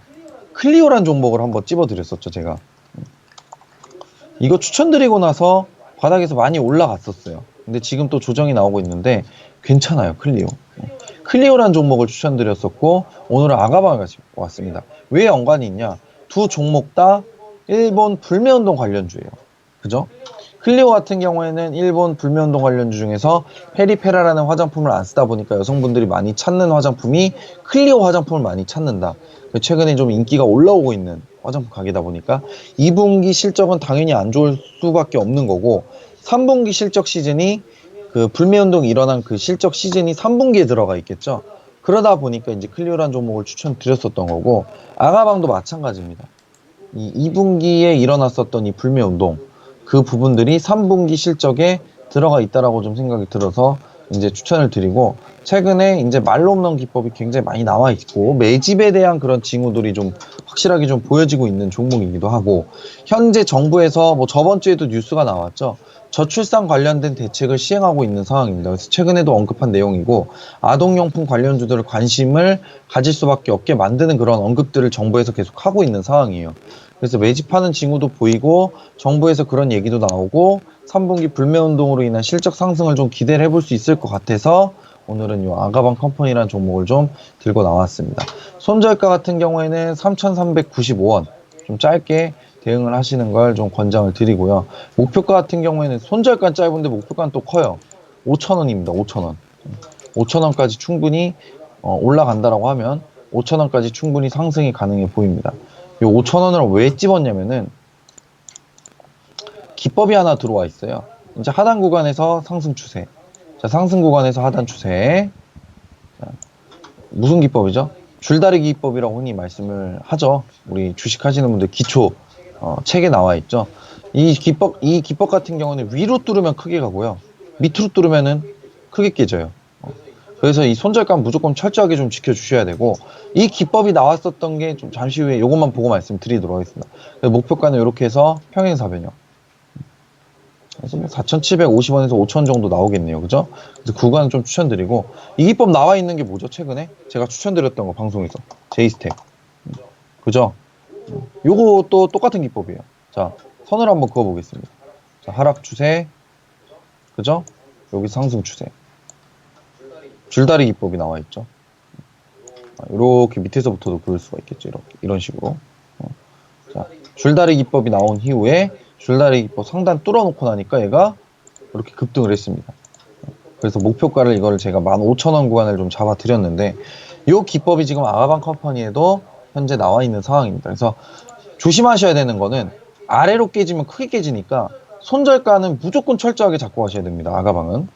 클리오란 종목을 한번 찝어드렸었죠, 제가. 이거 추천드리고 나서 바닥에서 많이 올라갔었어요. 근데 지금 또 조정이 나오고 있는데 괜찮아요, 클리오. 클리오란 종목을 추천드렸었고 오늘은 아가방을 가지고 왔습니다. 왜 연관이 있냐? 두 종목 다 일본 불매운동 관련주예요. 그죠? 클리오 같은 경우에는 일본 불매운동 관련주 중에서 페리페라라는 화장품을 안 쓰다 보니까 여성분들이 많이 찾는 화장품이 클리오 화장품을 많이 찾는다. 최근에 좀 인기가 올라오고 있는 화장품 가게다 보니까 2분기 실적은 당연히 안 좋을 수밖에 없는 거고 3분기 실적 시즌이 그 불매운동이 일어난 그 실적 시즌이 3분기에 들어가 있겠죠. 그러다 보니까 이제 클리오란 종목을 추천드렸었던 거고 아가방도 마찬가지입니다. 이 2분기에 일어났었던 이 불매운동 그 부분들이 3분기 실적에 들어가 있다라고 좀 생각이 들어서 이제 추천을 드리고 최근에 이제 말로 없는 기법이 굉장히 많이 나와 있고 매집에 대한 그런 징후들이 좀 확실하게 좀 보여지고 있는 종목이기도 하고 현재 정부에서 뭐 저번 주에도 뉴스가 나왔죠. 저출산 관련된 대책을 시행하고 있는 상황입니다. 그래서 최근에도 언급한 내용이고 아동용품 관련주들을 관심을 가질 수밖에 없게 만드는 그런 언급들을 정부에서 계속 하고 있는 상황이에요. 그래서 매집하는 징후도 보이고 정부에서 그런 얘기도 나오고 3분기 불매운동으로 인한 실적 상승을 좀 기대를 해볼 수 있을 것 같아서 오늘은 이 아가방 컴퍼니라는 종목을 좀 들고 나왔습니다. 손절가 같은 경우에는 3,395원 좀 짧게 대응을 하시는 걸 좀 권장을 드리고요. 목표가 같은 경우에는 손절가는 짧은데 목표가는 또 커요. 5,000원입니다. 5,000원. 5,000원까지 충분히 올라간다라고 하면 5,000원까지 충분히 상승이 가능해 보입니다. 이 5,000원을 왜 찝었냐면은 기법이 하나 들어와 있어요. 이제 하단 구간에서 상승 추세. 자, 상승 구간에서 하단 추세. 자, 무슨 기법이죠? 줄다리기 기법이라고 흔히 말씀을 하죠. 우리 주식 하시는 분들 기초 책에 나와 있죠. 이 기법 같은 경우는 위로 뚫으면 크게 가고요. 밑으로 뚫으면은 크게 깨져요. 그래서 이 손절감 무조건 철저하게 좀 지켜주셔야 되고 이 기법이 나왔었던 게 좀 잠시 후에 이것만 보고 말씀드리도록 하겠습니다. 목표가는 이렇게 해서 평행사변형. 그래서 뭐 4,750원에서 5,000원 정도 나오겠네요. 그죠? 그래서 구간은 좀 추천드리고 이 기법 나와 있는 게 뭐죠? 최근에 제가 추천드렸던 거 방송에서 제이스텝. 그죠? 요것도 똑같은 기법이에요. 자, 선을 한번 그어 보겠습니다. 자, 하락 추세. 그죠? 여기 상승 추세. 줄다리 기법이 나와 있죠. 이렇게 밑에서부터도 그릴 수가 있겠죠. 이런 식으로. 자, 줄다리 기법이 나온 이후에 줄다리 기법 상단 뚫어놓고 나니까 얘가 이렇게 급등을 했습니다. 그래서 목표가를 이거를 제가 15,000원 구간을 좀 잡아드렸는데 이 기법이 지금 아가방 컴퍼니에도 현재 나와 있는 상황입니다. 그래서 조심하셔야 되는 거는 아래로 깨지면 크게 깨지니까 손절가는 무조건 철저하게 잡고 가셔야 됩니다. 아가방은.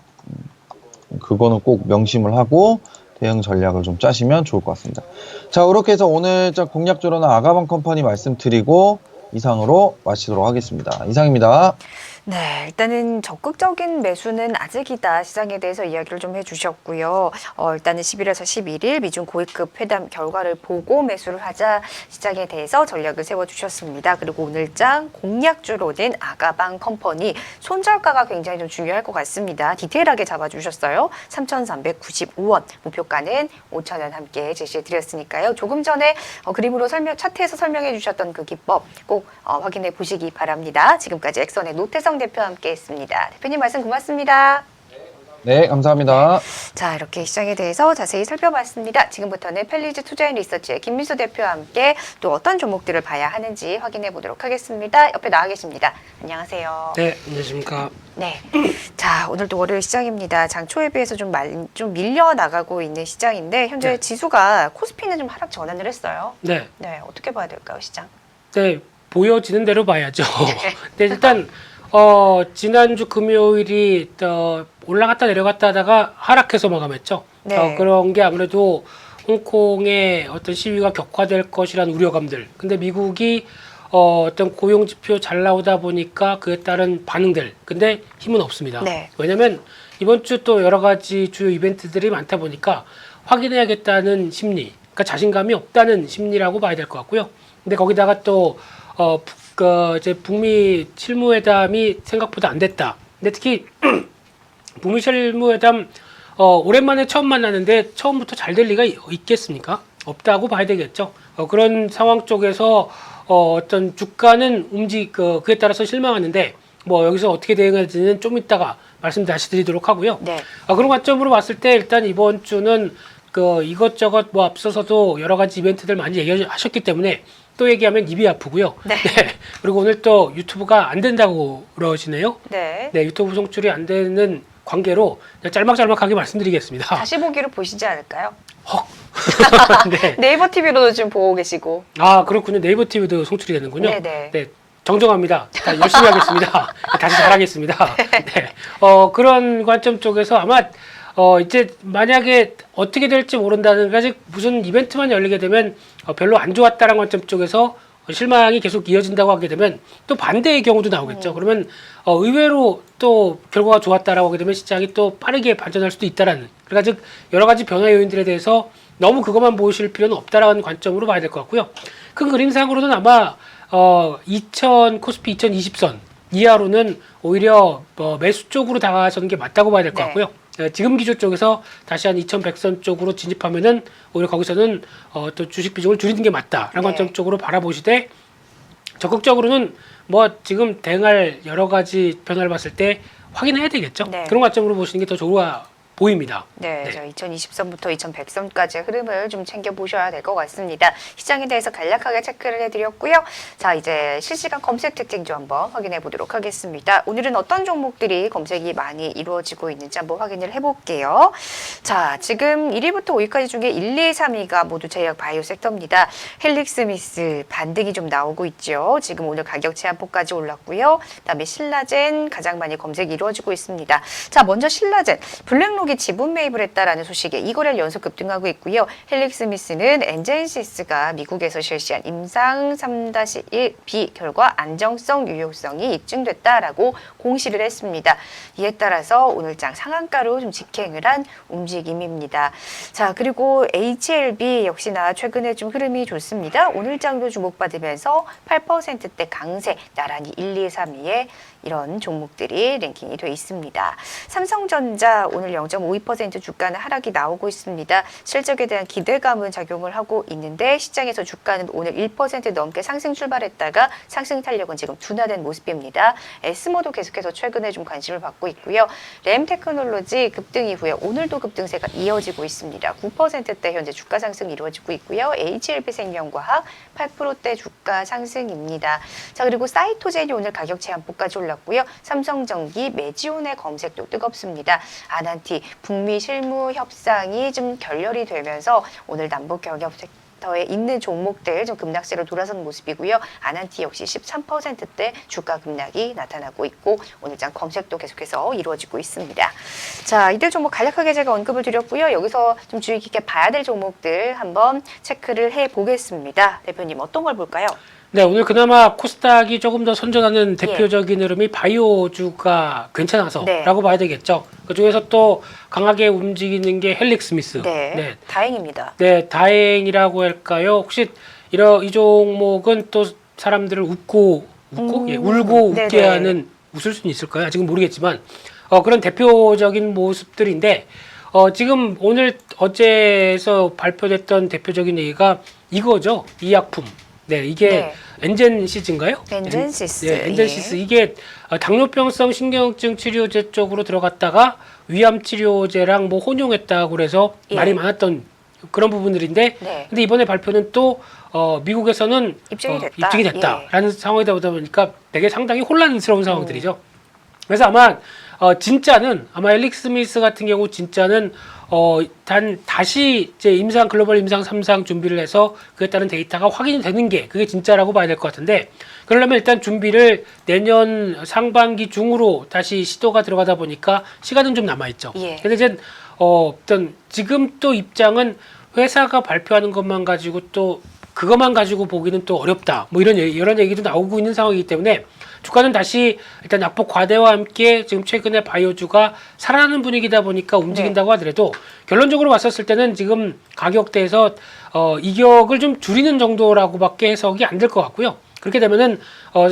그거는 꼭 명심을 하고 대응 전략을 좀 짜시면 좋을 것 같습니다. 자, 그렇게 해서 오늘 공략적으로는 아가방 컴퍼니 말씀드리고 이상으로 마치도록 하겠습니다. 이상입니다. 네, 일단은 적극적인 매수는 아직이다 시장에 대해서 이야기를 좀 해주셨고요. 일단은 11에서 11일 미중 고위급 회담 결과를 보고 매수를 하자 시장에 대해서 전략을 세워주셨습니다. 그리고 오늘장 공략주로는 아가방 컴퍼니 손절가가 굉장히 좀 중요할 것 같습니다. 디테일하게 잡아주셨어요. 3,395원, 목표가는 5,000원 함께 제시해드렸으니까요. 조금 전에 그림으로 차트에서 설명해 주셨던 그 기법 꼭 확인해 보시기 바랍니다. 지금까지 엑선의 노태성 대표와 함께했습니다. 대표님 말씀 고맙습니다. 네, 감사합니다. 자, 이렇게 시장에 대해서 자세히 살펴봤습니다. 지금부터는 펠리즈 투자인 리서치의 김민수 대표와 함께 또 어떤 종목들을 봐야 하는지 확인해 보도록 하겠습니다. 옆에 나와 계십니다. 안녕하세요. 네, 안녕하십니까. 네. 자, 오늘도 월요일 시장입니다. 장 초에 비해서 좀 밀려 나가고 있는 시장인데 현재 네. 지수가 코스피는 좀 하락 전환을 했어요. 네, 네, 어떻게 봐야 될까요, 시장? 네 보여지는 대로 봐야죠. 네, 일단 지난주 금요일이 올라갔다 내려갔다 하다가 하락해서 마감했죠. 네. 그런 게 아무래도 홍콩의 어떤 시위가 격화될 것이라는 우려감들. 근데 미국이 어떤 고용 지표 잘 나오다 보니까 그에 따른 반응들. 근데 힘은 없습니다. 네. 왜냐면 이번 주 또 여러 가지 주요 이벤트들이 많다 보니까 확인해야겠다는 심리, 그러니까 자신감이 없다는 심리라고 봐야 될 것 같고요. 근데 거기다가 또 이제 북미 실무회담이 생각보다 안 됐다. 근데 특히 북미 실무회담 오랜만에 처음 만나는데 처음부터 잘 될 리가 있겠습니까? 없다고 봐야 되겠죠. 그런 상황 쪽에서 어떤 주가는 그에 따라서 실망하는데 뭐 여기서 어떻게 대응할지는 좀 이따가 말씀 다시 드리도록 하고요. 네. 그런 관점으로 봤을 때 일단 이번 주는 이것저것 뭐 앞서서도 여러 가지 이벤트들 많이 얘기하셨기 때문에 또 얘기하면 입이 아프고요. 네. 그리고 오늘 또 유튜브가 안 된다고 그러시네요. 네. 네, 유튜브 송출이 안 되는 관계로 그냥 짤막짤막하게 말씀드리겠습니다. 다시 보기로 보시지 않을까요? 헉. 네. 네이버 TV로도 지금 보고 계시고. 아, 그렇군요. 네이버 TV도 송출이 되는군요. 네네. 네. 정정합니다. 자, 열심히 하겠습니다. 다시 잘하겠습니다. 네. 그런 관점 쪽에서 아마 이제 만약에 어떻게 될지 모른다는 아직 무슨 이벤트만 열리게 되면 별로 안 좋았다는 관점 쪽에서 실망이 계속 이어진다고 하게 되면 또 반대의 경우도 나오겠죠. 그러면 의외로 또 결과가 좋았다라고 하게 되면 시장이 또 빠르게 반전할 수도 있다라는. 그러니까 즉 여러 가지 변화 요인들에 대해서 너무 그것만 보실 필요는 없다라는 관점으로 봐야 될 것 같고요. 큰 그림상으로는 아마 2000 코스피 2020선 이하로는 오히려 매수 쪽으로 다가서는 게 맞다고 봐야 될 것 네. 같고요. 지금 기조 쪽에서 다시 한 2100선 쪽으로 진입하면은 오히려 거기서는 또 주식 비중을 줄이는 게 맞다라는 네. 관점 쪽으로 바라보시되 적극적으로는 뭐 지금 대응할 여러 가지 변화를 봤을 때 확인해야 되겠죠. 네. 그런 관점으로 보시는 게 더 좋아 보입니다. 네, 네. 저 2020선부터 2100선까지의 흐름을 좀 챙겨보셔야 될 것 같습니다. 시장에 대해서 간략하게 체크를 해드렸고요. 자, 이제 실시간 검색 특징 좀 한번 확인해 보도록 하겠습니다. 오늘은 어떤 종목들이 검색이 많이 이루어지고 있는지 한번 확인을 해볼게요. 자, 지금 1위부터 5위까지 중에 1, 2, 3위가 모두 제약 바이오 섹터입니다. 헬릭스미스 반등이 좀 나오고 있죠. 지금 오늘 가격 제한폭까지 올랐고요. 그다음에 신라젠 가장 많이 검색이 이루어지고 있습니다. 자, 먼저 신라젠, 블랙록이 지분 매입을 했다라는 소식에 2거래일 연속 급등하고 있고요. 헬릭스미스는 엔젠시스가 미국에서 실시한 임상 3-1B 결과 안정성, 유효성이 입증됐다라고 공시를 했습니다. 이에 따라서 오늘장 상한가로 좀 직행을 한 움직임입니다. 자, 그리고 HLB 역시나 최근에 좀 흐름이 좋습니다. 오늘장도 주목받으면서 8%대 강세, 나란히 1, 2, 3위에 이런 종목들이 랭킹이 돼 있습니다. 삼성전자 오늘 0.52% 주가는 하락이 나오고 있습니다. 실적에 대한 기대감은 작용을 하고 있는데 시장에서 주가는 오늘 1% 넘게 상승 출발했다가 상승 탄력은 지금 둔화된 모습입니다. 에스모도 계속해서 최근에 좀 관심을 받고 있고요. 램테크놀로지 급등 이후에 오늘도 급등세가 이어지고 있습니다. 9%대 현재 주가 상승이 이루어지고 있고요. HLB생명과학 8%대 주가 상승입니다. 자, 그리고 사이토젠이 오늘 가격 제한폭까지 올랐고요. 삼성전기, 메지온의 검색도 뜨겁습니다. 아난티, 북미 실무 협상이 좀 결렬이 되면서 오늘 남북 경협 섹터에 있는 종목들 좀 급락세로 돌아선 모습이고요. 아난티 역시 13%대 주가 급락이 나타나고 있고 오늘장 검색도 계속해서 이루어지고 있습니다. 자, 이들 종목 간략하게 제가 언급을 드렸고요. 여기서 좀 주의 깊게 봐야 될 종목들 한번 체크를 해보겠습니다. 대표님 어떤 걸 볼까요? 네, 오늘 그나마 코스닥이 조금 더 선전하는 대표적인 흐름이 바이오주가 괜찮아서라고 네. 봐야 되겠죠. 그중에서 또 강하게 움직이는 게 헬릭스미스. 네, 다행입니다. 네, 다행이라고 할까요? 혹시 이 종목은 또 사람들을 울고 웃게 네네. 하는 웃을 수는 있을까요? 아직은 모르겠지만 그런 대표적인 모습들인데 지금 오늘 어제에서 발표됐던 대표적인 얘기가 이거죠. 이약품. 네, 이게 엔젠시즈인가요? 엔젠시스. 네, 엔젠시스. 이게 당뇨병성 신경증 치료제 쪽으로 들어갔다가 위암 치료제랑 뭐 혼용했다고 그래서 말이 많았던 그런 부분들인데, 네. 근데 이번에 발표는 또 미국에서는 입증이 됐다. 입증이 됐다라는 상황이다 보니까 되게 상당히 혼란스러운 상황들이죠. 그래서 아마 진짜는 아마 엘릭 스미스 같은 경우 진짜는 다시 이제 글로벌 임상 3상 준비를 해서 그에 따른 데이터가 확인이 되는 게 그게 진짜라고 봐야 될 것 같은데, 그러려면 일단 준비를 내년 상반기 중으로 다시 시도가 들어가다 보니까 시간은 좀 남아 있죠. 예. 근데 이제 어떤 지금 또 입장은 회사가 발표하는 것만 가지고 또 그것만 가지고 보기는 또 어렵다. 뭐 이런 얘기도 나오고 있는 상황이기 때문에 주가는 다시 일단 낙폭 과대와 함께 지금 최근에 바이오주가 살아나는 분위기다 보니까 움직인다고 하더라도 결론적으로 봤었을 때는 지금 가격대에서 이격을 좀 줄이는 정도라고밖에 해석이 안 될 것 같고요. 그렇게 되면은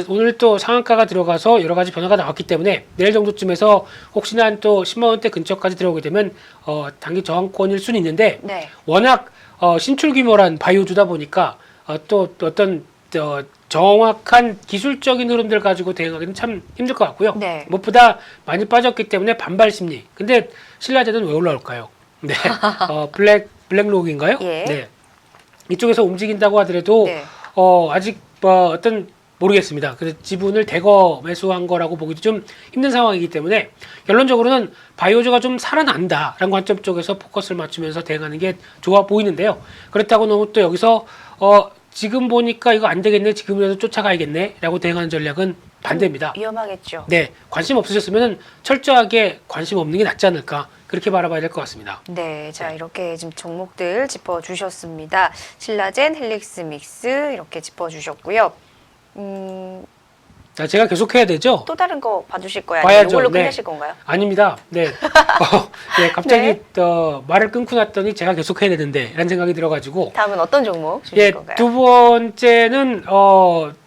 오늘 또 상한가가 들어가서 여러 가지 변화가 나왔기 때문에 내일 정도쯤에서 혹시나 또 10만 원대 근처까지 들어오게 되면 단기 저항권일 수는 있는데 네. 워낙 신출 규모란 바이오주다 보니까 또 어떤 정확한 기술적인 흐름들 가지고 대응하기는 참 힘들 것 같고요. 네. 무엇보다 많이 빠졌기 때문에 반발 심리. 근데 신라제는 왜 올라올까요? 네, 블랙록인가요? 예. 네, 이쪽에서 움직인다고 하더라도 네. 아직 어떤 모르겠습니다. 그래서 지분을 대거 매수한 거라고 보기도 좀 힘든 상황이기 때문에 결론적으로는 바이오주가 좀 살아난다라는 관점 쪽에서 포커스를 맞추면서 대응하는 게 좋아 보이는데요. 그렇다고 너무 또 여기서 지금 보니까 이거 안 되겠네, 지금이라도 쫓아가야겠네 라고 대응하는 전략은 반대입니다. 위험하겠죠. 네, 관심 없으셨으면 철저하게 관심 없는 게 낫지 않을까, 그렇게 바라봐야 될 것 같습니다. 네, 자 이렇게 지금 종목들 짚어주셨습니다. 신라젠, 헬릭스믹스 이렇게 짚어주셨고요. 자, 제가 계속 해야 되죠? 또 다른 거 봐주실 거예요? 봐야죠. 아니면 이걸로 네. 끝내실 건가요? 아닙니다. 네. 네, 갑자기 네. 말을 끊고 났더니 제가 계속 해야 되는데 라는 생각이 들어가지고, 다음은 어떤 종목 주실 예, 건가요? 두 번째는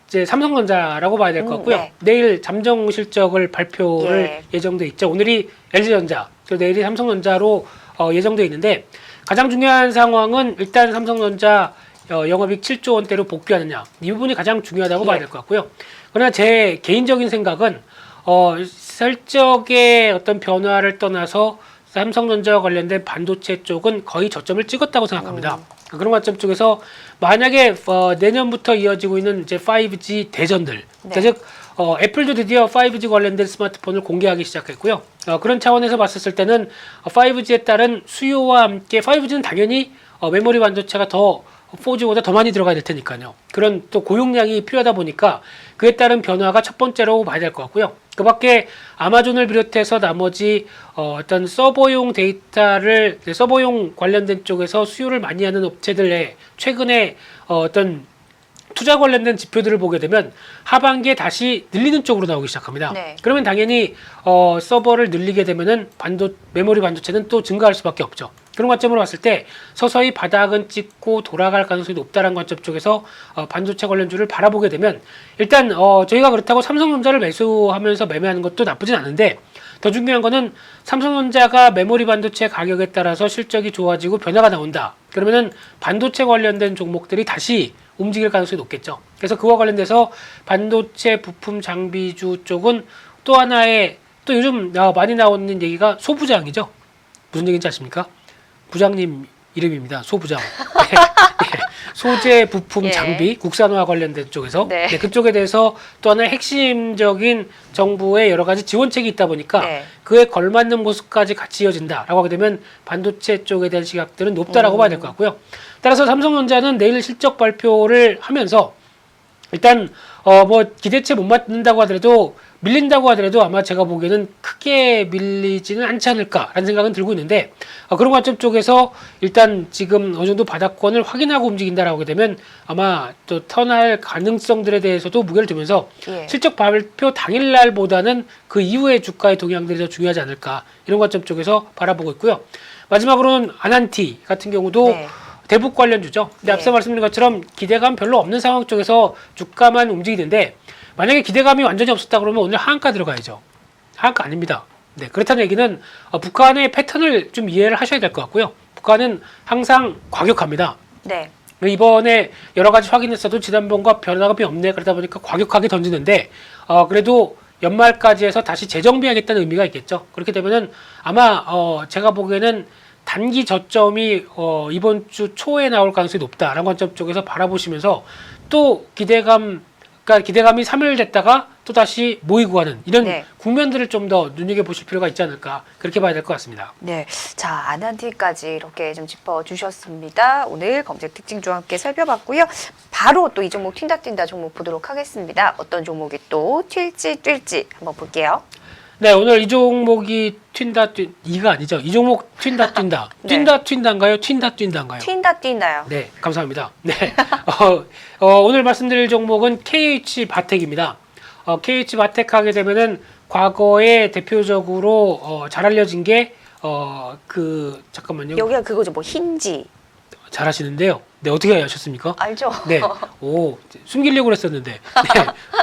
이제 삼성전자라고 봐야 될 것 같고요. 네. 내일 잠정 실적을 발표를 예정돼 있죠. 오늘이 LG전자, 그리고 내일이 삼성전자로 예정돼 있는데, 가장 중요한 상황은 일단 삼성전자 영업이익 7조 원대로 복귀하느냐, 이 부분이 가장 중요하다고 봐야 될 것 같고요. 그러나 제 개인적인 생각은 실적의 어떤 변화를 떠나서 삼성전자와 관련된 반도체 쪽은 거의 저점을 찍었다고 생각합니다. 그런 관점 쪽에서 만약에 내년부터 이어지고 있는 이제 5G 대전들, 네. 즉 애플도 드디어 5G 관련된 스마트폰을 공개하기 시작했고요. 그런 차원에서 봤었을 때는 5G에 따른 수요와 함께 5G는 당연히 메모리 반도체가 더 4G보다 더 많이 들어가야 될 테니까요. 그런 또 고용량이 필요하다 보니까 그에 따른 변화가 첫 번째로 봐야 될 것 같고요. 그 밖에 아마존을 비롯해서 나머지 어떤 서버용 데이터를, 서버용 관련된 쪽에서 수요를 많이 하는 업체들의 최근에 어떤 투자 관련된 지표들을 보게 되면 하반기에 다시 늘리는 쪽으로 나오기 시작합니다. 네. 그러면 당연히 서버를 늘리게 되면은 메모리 반도체는 또 증가할 수밖에 없죠. 그런 관점으로 봤을 때 서서히 바닥은 찍고 돌아갈 가능성이 높다는 관점 쪽에서 반도체 관련주를 바라보게 되면 일단 저희가 그렇다고 삼성전자를 매수하면서 매매하는 것도 나쁘진 않은데 더 중요한 거는 삼성전자가 메모리 반도체 가격에 따라서 실적이 좋아지고 변화가 나온다. 그러면은 반도체 관련된 종목들이 다시 움직일 가능성이 높겠죠. 그래서 그와 관련돼서 반도체 부품 장비주 쪽은 또 하나의 또 요즘 많이 나오는 얘기가 소부장이죠. 무슨 얘기인지 아십니까? 부장님 이름입니다. 소부장. 네. 네. 소재 부품 예. 장비 국산화 관련된 쪽에서 네. 네, 그쪽에 대해서 또 하나의 핵심적인 정부의 여러 가지 지원책이 있다 보니까 네. 그에 걸맞는 모습까지 같이 이어진다라고 하게 되면 반도체 쪽에 대한 시각들은 높다라고 봐야 될 것 같고요. 따라서 삼성전자는 내일 실적 발표를 하면서 일단 뭐 기대치에 못 맞는다고 하더라도 밀린다고 하더라도 아마 제가 보기에는 크게 밀리지는 않지 않을까라는 생각은 들고 있는데 그런 관점 쪽에서 일단 지금 어느 정도 바닥권을 확인하고 움직인다라고 하게 되면 아마 또 턴할 가능성들에 대해서도 무게를 두면서 예. 실적 발표 당일날보다는 그 이후의 주가의 동향들이 더 중요하지 않을까 이런 관점 쪽에서 바라보고 있고요. 마지막으로는 아난티 같은 경우도 네. 대북 관련주죠. 근데 앞서 네. 말씀드린 것처럼 기대감 별로 없는 상황 쪽에서 주가만 움직이는데 만약에 기대감이 완전히 없었다 그러면 오늘 하한가 들어가야죠. 하한가 아닙니다. 네, 그렇다는 얘기는 북한의 패턴을 좀 이해를 하셔야 될 것 같고요. 북한은 항상 과격합니다. 네. 이번에 여러 가지 확인했어도 지난번과 변화가 없네 그러다 보니까 과격하게 던지는데 그래도 연말까지 해서 다시 재정비하겠다는 의미가 있겠죠. 그렇게 되면은 아마 제가 보기에는 단기 저점이 이번 주 초에 나올 가능성이 높다라는 관점 쪽에서 바라보시면서 또 기대감이 3일 됐다가 또 다시 모이고 하는 이런 네. 국면들을 좀 더 눈여겨보실 필요가 있지 않을까 그렇게 봐야 될 것 같습니다. 네. 자, 아난티까지 이렇게 좀 짚어주셨습니다. 오늘 검색 특징주와 함께 살펴봤고요. 바로 또 이 종목 튄다 종목 보도록 하겠습니다. 어떤 종목이 또 튈지 한번 볼게요. 네, 오늘 이 종목이 이가 아니죠. 이 종목 튄다. 네. 튄다인가요? 튄다인가요? 튄다요. 네, 감사합니다. 네, 오늘 말씀드릴 종목은 KH 바텍입니다. KH 바텍 하게 되면은 과거에 대표적으로 잘 알려진 게 잠깐만요. 여기가 그거죠. 뭐 힌지. 잘 하시는데요. 네, 어떻게 아셨습니까? 알죠? 네, 숨기려고 그랬었는데, 네,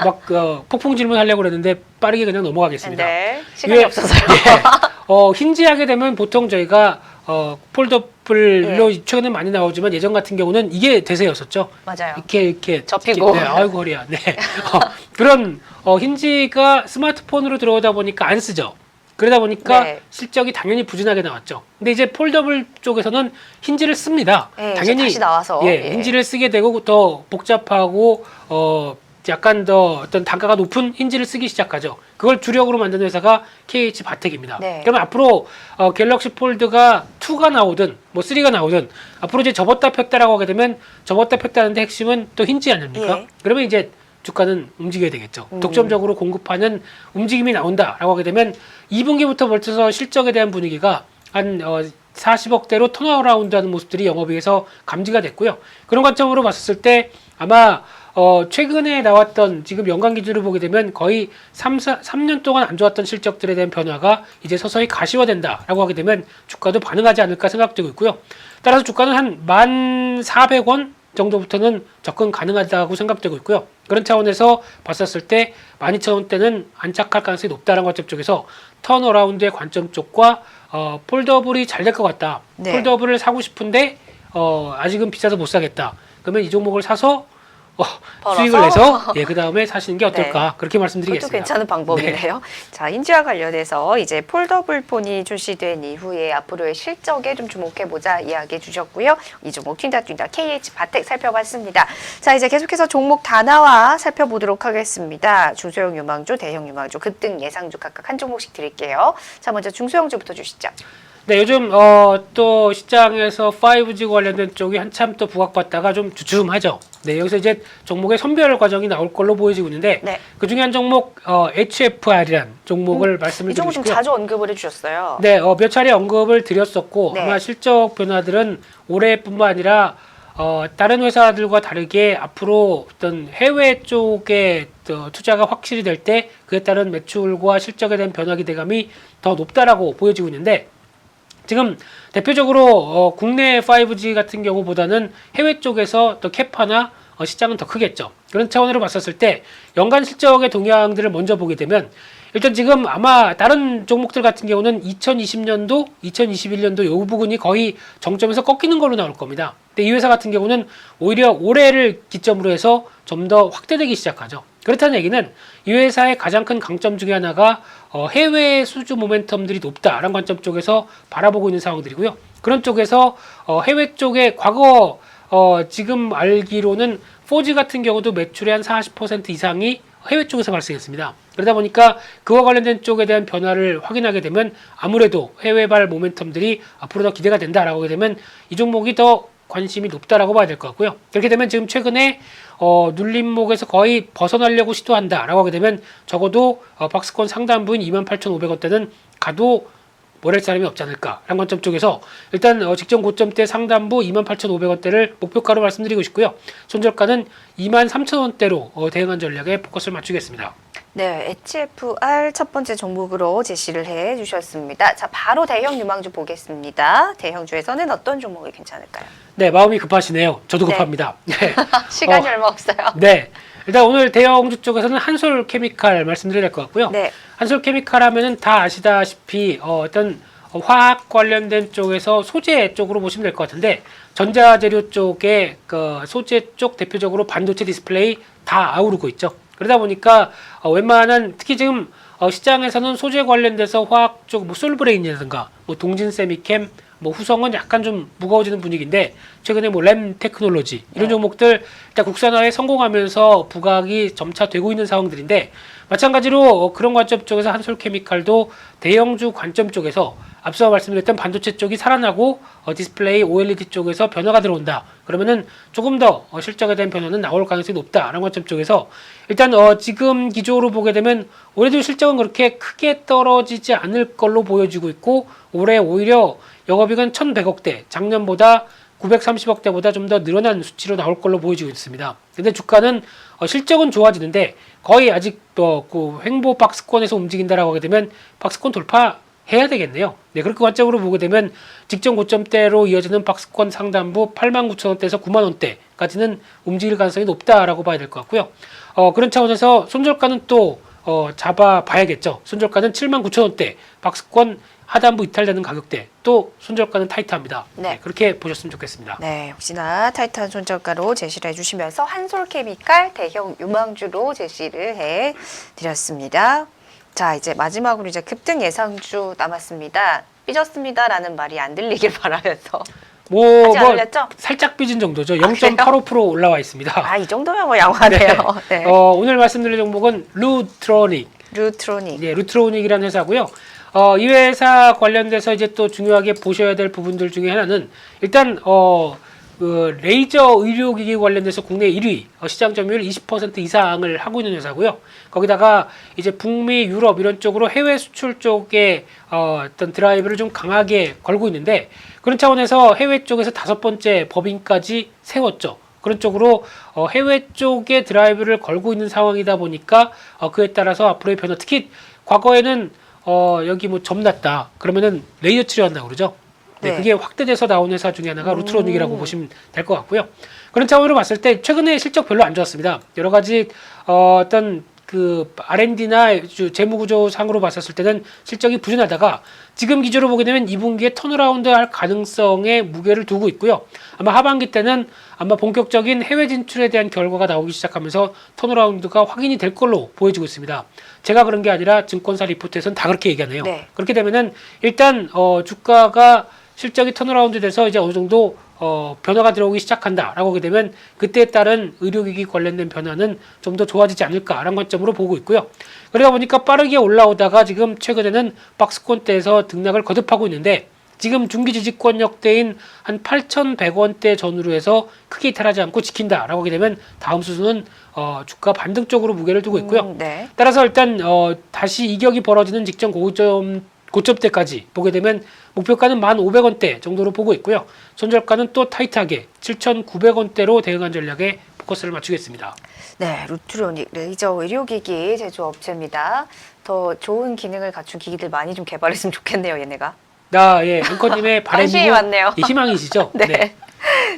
막 폭풍 질문하려고 그랬는데 빠르게 그냥 넘어가겠습니다. 네. 시간이 예, 없어서요. 예, 힌지하게 되면 보통 저희가 폴더블로 예. 최근에 많이 나오지만 예전 같은 경우는 이게 대세였었죠. 맞아요. 이렇게 접히고. 네, 아이고 허리야. 네. 그런 힌지가 스마트폰으로 들어오다 보니까 안 쓰죠. 그러다 보니까 네. 실적이 당연히 부진하게 나왔죠. 근데 이제 폴더블 쪽에서는 힌지를 씁니다. 네, 당연히 다시 나와서. 예. 힌지를 쓰게 되고 더 복잡하고 약간 더 어떤 단가가 높은 힌지를 쓰기 시작하죠. 그걸 주력으로 만든 회사가 KH 바텍입니다. 네. 그러면 앞으로 갤럭시 폴드가 2가 나오든 뭐 3가 나오든 앞으로 이제 접었다 폈다라고 하게 되면 접었다 폈다는데 핵심은 또 힌지 아닙니까? 예. 그러면 이제 주가는 움직여야 되겠죠. 독점적으로 공급하는 움직임이 나온다라고 하게 되면 2분기부터 벌써 실적에 대한 분위기가 한 40억대로 턴어라운드하는 모습들이 영업이익에서 감지가 됐고요. 그런 관점으로 봤을 때 아마 최근에 나왔던 지금 연간 기준으로 보게 되면 거의 3년 동안 안 좋았던 실적들에 대한 변화가 이제 서서히 가시화된다라고 하게 되면 주가도 반응하지 않을까 생각되고 있고요. 따라서 주가는 한 1,400원 정도부터는 접근 가능하다고 생각되고 있고요. 그런 차원에서 봤었을 때 12,000원대는 안착할 가능성이 높다는 관점 쪽에서 턴어라운드의 관점 쪽과 폴더블이 잘 될 것 같다. 네. 폴더블을 사고 싶은데 아직은 비싸서 못 사겠다. 그러면 이 종목을 사서 벌어서? 수익을 내서 그 다음에 사시는 게 어떨까 그렇게 그것도 말씀드리겠습니다. 괜찮은 방법이네요. 자, 힌지와 관련해서 이제 폴더블 폰이 출시된 이후에 앞으로의 실적에 좀 주목해보자 이야기해 주셨고요. 이 종목 튄다 KH 바텍 살펴봤습니다. 자, 이제 계속해서 종목 단화와 살펴보도록 하겠습니다. 중소형 유망주, 대형 유망주, 급등 예상주 각각 한 종목씩 드릴게요. 자, 먼저 중소형주부터 주시죠. 네, 요즘 또 시장에서 5G 관련된 쪽이 한참 또 부각받다가 좀 주춤하죠. 네, 여기서 이제 종목의 선별 과정이 나올 걸로 보여지고 있는데 네. 그 중에 한 종목 HFR이란 종목을 말씀을 이 종목 좀 드리고요. 자주 언급을 해주셨어요. 네, 몇 차례 언급을 드렸었고 네. 아마 실적 변화들은 올해뿐만 아니라 다른 회사들과 다르게 앞으로 어떤 해외 쪽에 투자가 확실히 될 때 그에 따른 매출과 실적에 대한 변화 기대감이 더 높다라고 보여지고 있는데 지금 대표적으로 국내 5G 같은 경우보다는 해외 쪽에서 또 캐파나 시장은 더 크겠죠. 그런 차원으로 봤었을 때 연간 실적의 동향들을 먼저 보게 되면 일단 지금 아마 다른 종목들 같은 경우는 2020년도, 2021년도 요 부분이 거의 정점에서 꺾이는 걸로 나올 겁니다. 근데 이 회사 같은 경우는 오히려 올해를 기점으로 해서 좀 더 확대되기 시작하죠. 그렇다는 얘기는 이 회사의 가장 큰 강점 중에 하나가 해외 수주 모멘텀들이 높다라는 관점 쪽에서 바라보고 있는 상황들이고요. 그런 쪽에서 해외 쪽에 과거 지금 알기로는 4G 같은 경우도 매출의 한 40% 이상이 해외 쪽에서 발생했습니다. 그러다 보니까 그와 관련된 쪽에 대한 변화를 확인하게 되면 아무래도 해외발 모멘텀들이 앞으로 더 기대가 된다라고 하게 되면 이 종목이 더 관심이 높다라고 봐야 될 것 같고요. 그렇게 되면 지금 최근에 눌림목에서 거의 벗어나려고 시도한다라고 하게 되면 적어도 박스권 상단부인 28,500원대는 가도 뭐랄 사람이 없지 않을까라는 관점 쪽에서 일단 직전 고점대 상단부 28,500원대를 목표가로 말씀드리고 싶고요. 손절가는 23,000원대로 대응한 전략에 포커스를 맞추겠습니다. 네, HFR 첫 번째 종목으로 제시를 해 주셨습니다. 자, 바로 대형 유망주 보겠습니다. 대형주에서는 어떤 종목이 괜찮을까요? 네, 마음이 급하시네요. 저도 네. 급합니다. 네. 시간이 얼마 없어요. 네. 일단 오늘 대형주 쪽에서는 한솔케미칼 말씀드려야 될 것 같고요. 네. 한솔케미칼 하면은 다 아시다시피 어떤 화학 관련된 쪽에서 소재 쪽으로 보시면 될 것 같은데 전자재료 쪽에 그 소재 쪽 대표적으로 반도체 디스플레이 다 아우르고 있죠. 그러다 보니까 웬만한 특히 지금 시장에서는 소재 관련돼서 화학 쪽 뭐 솔브레인이라든가 뭐 동진 세미캠 뭐 후성은 약간 좀 무거워지는 분위기인데 최근에 뭐 램 테크놀로지 이런 종목들 일단 국산화에 성공하면서 부각이 점차 되고 있는 상황들인데 마찬가지로 그런 관점 쪽에서 한솔케미칼도 대형주 관점 쪽에서 앞서 말씀드렸던 반도체 쪽이 살아나고 디스플레이 OLED 쪽에서 변화가 들어온다. 그러면은 조금 더 실적에 대한 변화는 나올 가능성이 높다라는 관점 쪽에서 일단 지금 기조로 보게 되면 올해도 실적은 그렇게 크게 떨어지지 않을 걸로 보여지고 있고 올해 오히려 영업이익은 1,100억대, 작년보다 930억대보다 좀 더 늘어난 수치로 나올 걸로 보여지고 있습니다. 근데 주가는 실적은 좋아지는데 거의 아직 그 횡보 박스권에서 움직인다라고 하게 되면 박스권 돌파해야 되겠네요. 네, 그렇게 관점으로 보게 되면 직전 고점대로 이어지는 박스권 상단부 89,000원대에서 90,000원대까지는 움직일 가능성이 높다라고 봐야 될 것 같고요. 그런 차원에서 손절가는 또 잡아봐야겠죠. 손절가는 79,000원대, 박스권 하단부 이탈되는 가격대, 또 손절가는 타이트합니다. 네. 그렇게 보셨으면 좋겠습니다. 네, 역시나 타이트한 손절가로 제시를 해주시면서 한솔케미칼 대형 유망주로 제시를 해드렸습니다. 자, 이제 마지막으로 이제 급등 예상주 남았습니다. 삐졌습니다라는 말이 안 들리길 바라면서 아직 안 올렸죠? 살짝 삐진 정도죠. 0.85% 올라와 있습니다. 아, 이 정도면 뭐 양호하네요. 네. 오늘 말씀드릴 종목은 루트로닉. 루트로닉. 네, 루트로닉이라는 회사고요. 이 회사 관련돼서 이제 또 중요하게 보셔야 될 부분들 중에 하나는 일단 그 레이저 의료기기 관련돼서 국내 1위 시장 점유율 20% 이상을 하고 있는 회사고요. 거기다가 이제 북미, 유럽 이런 쪽으로 해외 수출 쪽에 어떤 드라이브를 좀 강하게 걸고 있는데 그런 차원에서 해외 쪽에서 5번째 법인까지 세웠죠. 그런 쪽으로 해외 쪽에 드라이브를 걸고 있는 상황이다 보니까 그에 따라서 앞으로의 변화 특히 과거에는 여기 뭐 점 났다 그러면은 레이저 치료한다고 그러죠. 네, 네. 그게 확대돼서 나온 회사 중에 하나가 루트로닉이라고 보시면 될 것 같고요. 그런 차원으로 봤을 때 최근에 실적 별로 안 좋았습니다. 여러 가지 어떤 그 R&D나 재무구조상으로 봤었을 때는 실적이 부진하다가 지금 기조로 보게 되면 2분기에 턴어라운드 할 가능성에 무게를 두고 있고요. 아마 하반기 때는 아마 본격적인 해외 진출에 대한 결과가 나오기 시작하면서 턴어라운드가 확인이 될 걸로 보여지고 있습니다. 제가 그런 게 아니라 증권사 리포트에서는 다 그렇게 얘기하네요. 네. 그렇게 되면은 일단 주가가 실적이 턴어라운드 돼서 이제 어느 정도 변화가 들어오기 시작한다라고 하게 되면 그때에 따른 의료기기 관련된 변화는 좀 더 좋아지지 않을까라는 관점으로 보고 있고요. 그러다 보니까 빠르게 올라오다가 지금 최근에는 박스권대에서 등락을 거듭하고 있는데 지금 중기 지지권 역대인 한 8,100원대 전후로 해서 크게 이탈하지 않고 지킨다라고 하게 되면 다음 수순은 주가 반등 쪽으로 무게를 두고 있고요. 네. 따라서 일단 다시 이격이 벌어지는 직전 고점대까지 보게 되면 목표가는 1,500원대 정도로 보고 있고요. 손절가는 또 타이트하게 7,900원대로 대응한 전략에 포커스를 맞추겠습니다. 네, 루트로닉 레이저 의료기기 제조업체입니다. 더 좋은 기능을 갖춘 기기들 많이 좀 개발했으면 좋겠네요, 얘네가. 예, 앵커님의 관심이 바람이고 많네요. 희망이시죠? 네.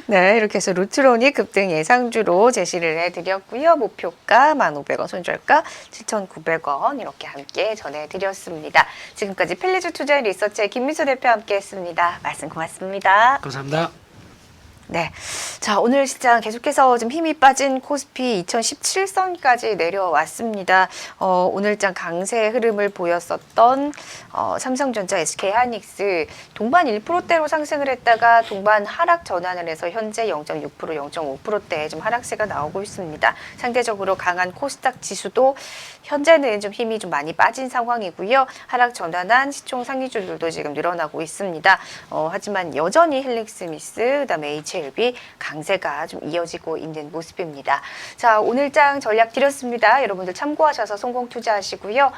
네, 이렇게 해서 루트론이 급등 예상주로 제시를 해드렸고요. 목표가 1,500원, 손절가 7,900원 이렇게 함께 전해드렸습니다. 지금까지 필리즈 투자 리서치의 김미수 대표와 함께했습니다. 말씀 고맙습니다. 감사합니다. 네. 자, 오늘 시장 계속해서 좀 힘이 빠진 코스피 2017선까지 내려왔습니다. 오늘장 강세 흐름을 보였었던 삼성전자, SK하이닉스 동반 1%대로 상승을 했다가 동반 하락 전환을 해서 현재 0.6%, 0.5%대 좀 하락세가 나오고 있습니다. 상대적으로 강한 코스닥 지수도 현재는 좀 힘이 좀 많이 빠진 상황이고요. 하락 전환한 시총 상위주들도 지금 늘어나고 있습니다. 하지만 여전히 헬릭스미스, 그다음에 HLB 강세가 좀 이어지고 있는 모습입니다. 자, 오늘장 전략 드렸습니다. 여러분들 참고하셔서 성공 투자하시고요.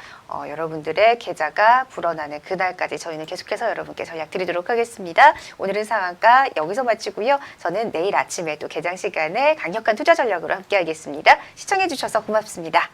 여러분들의 계좌가 불어나는 그날까지 저희는 계속해서 여러분께 전략 드리도록 하겠습니다. 오늘은 상한가 여기서 마치고요. 저는 내일 아침에 또 개장 시간에 강력한 투자 전략으로 함께하겠습니다. 시청해 주셔서 고맙습니다.